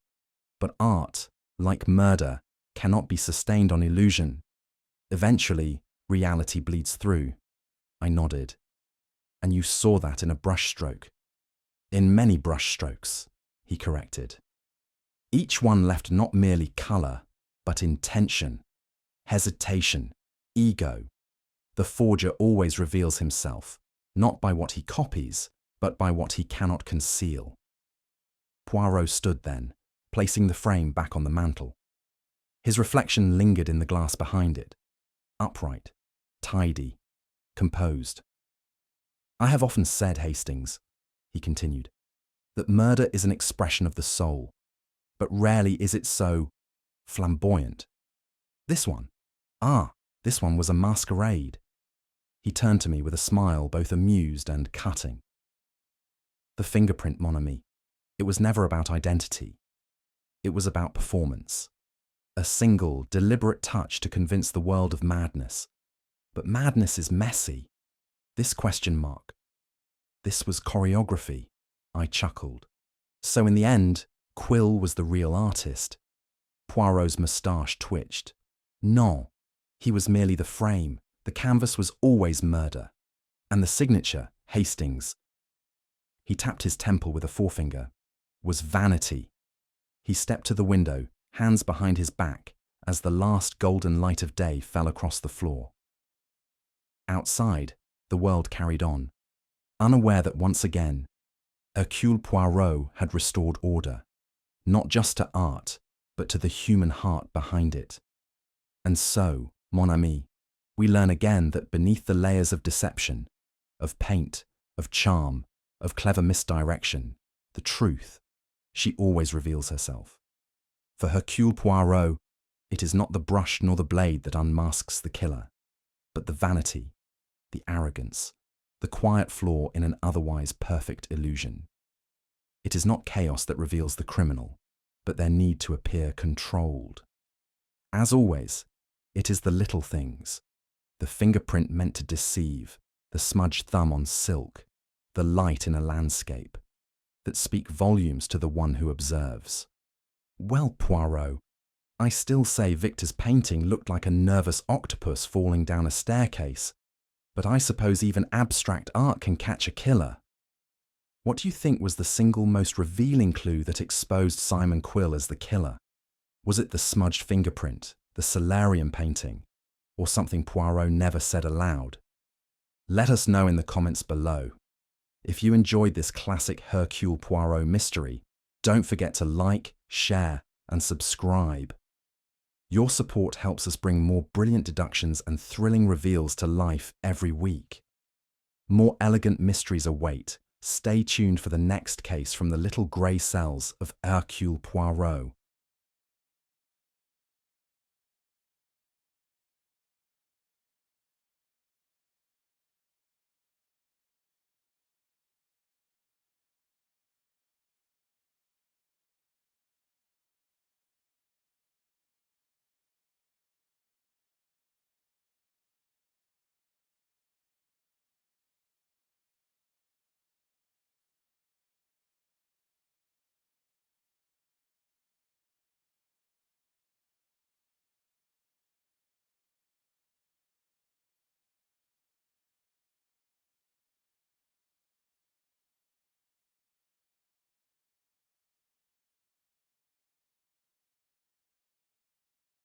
S1: But art, like murder, cannot be sustained on illusion. Eventually, reality bleeds through. I nodded. And you saw that in a brushstroke. In many brushstrokes, he corrected. Each one left not merely colour, but intention, hesitation, ego. The forger always reveals himself, not by what he copies, but by what he cannot conceal. Poirot stood then, placing the frame back on the mantel. His reflection lingered in the glass behind it, upright, tidy, composed. I have often said, Hastings, he continued, that murder is an expression of the soul, but rarely is it so flamboyant. This one was a masquerade. He turned to me with a smile both amused and cutting. The fingerprint, mon ami, it was never about identity. It was about performance. A single, deliberate touch to convince the world of madness. But madness is messy. This question mark. This was choreography. I chuckled. So in the end, Quill was the real artist. Poirot's moustache twitched. No, he was merely the frame. The canvas was always murder. And the signature, Hastings, he tapped his temple with a forefinger, was vanity. He stepped to the window, hands behind his back, as the last golden light of day fell across the floor. Outside, the world carried on, unaware that once again, Hercule Poirot had restored order, not just to art, but to the human heart behind it. And so, mon ami, we learn again that beneath the layers of deception, of paint, of charm, of clever misdirection, the truth, she always reveals herself. For Hercule Poirot, it is not the brush nor the blade that unmasks the killer, but the vanity, the arrogance, the quiet flaw in an otherwise perfect illusion. It is not chaos that reveals the criminal, but their need to appear controlled. As always, it is the little things, the fingerprint meant to deceive, the smudged thumb on silk, the light in a landscape, that speak volumes to the one who observes. Well, Poirot, I still say Victor's painting looked like a nervous octopus falling down a staircase, but I suppose even abstract art can catch a killer. What do you think was the single most revealing clue that exposed Simon Quill as the killer? Was it the smudged fingerprint, the solarium painting, or something Poirot never said aloud? Let us know in the comments below. If you enjoyed this classic Hercule Poirot mystery, don't forget to like, share, and subscribe. Your support helps us bring more brilliant deductions and thrilling reveals to life every week. More elegant mysteries await. Stay tuned for the next case from the little grey cells of Hercule Poirot.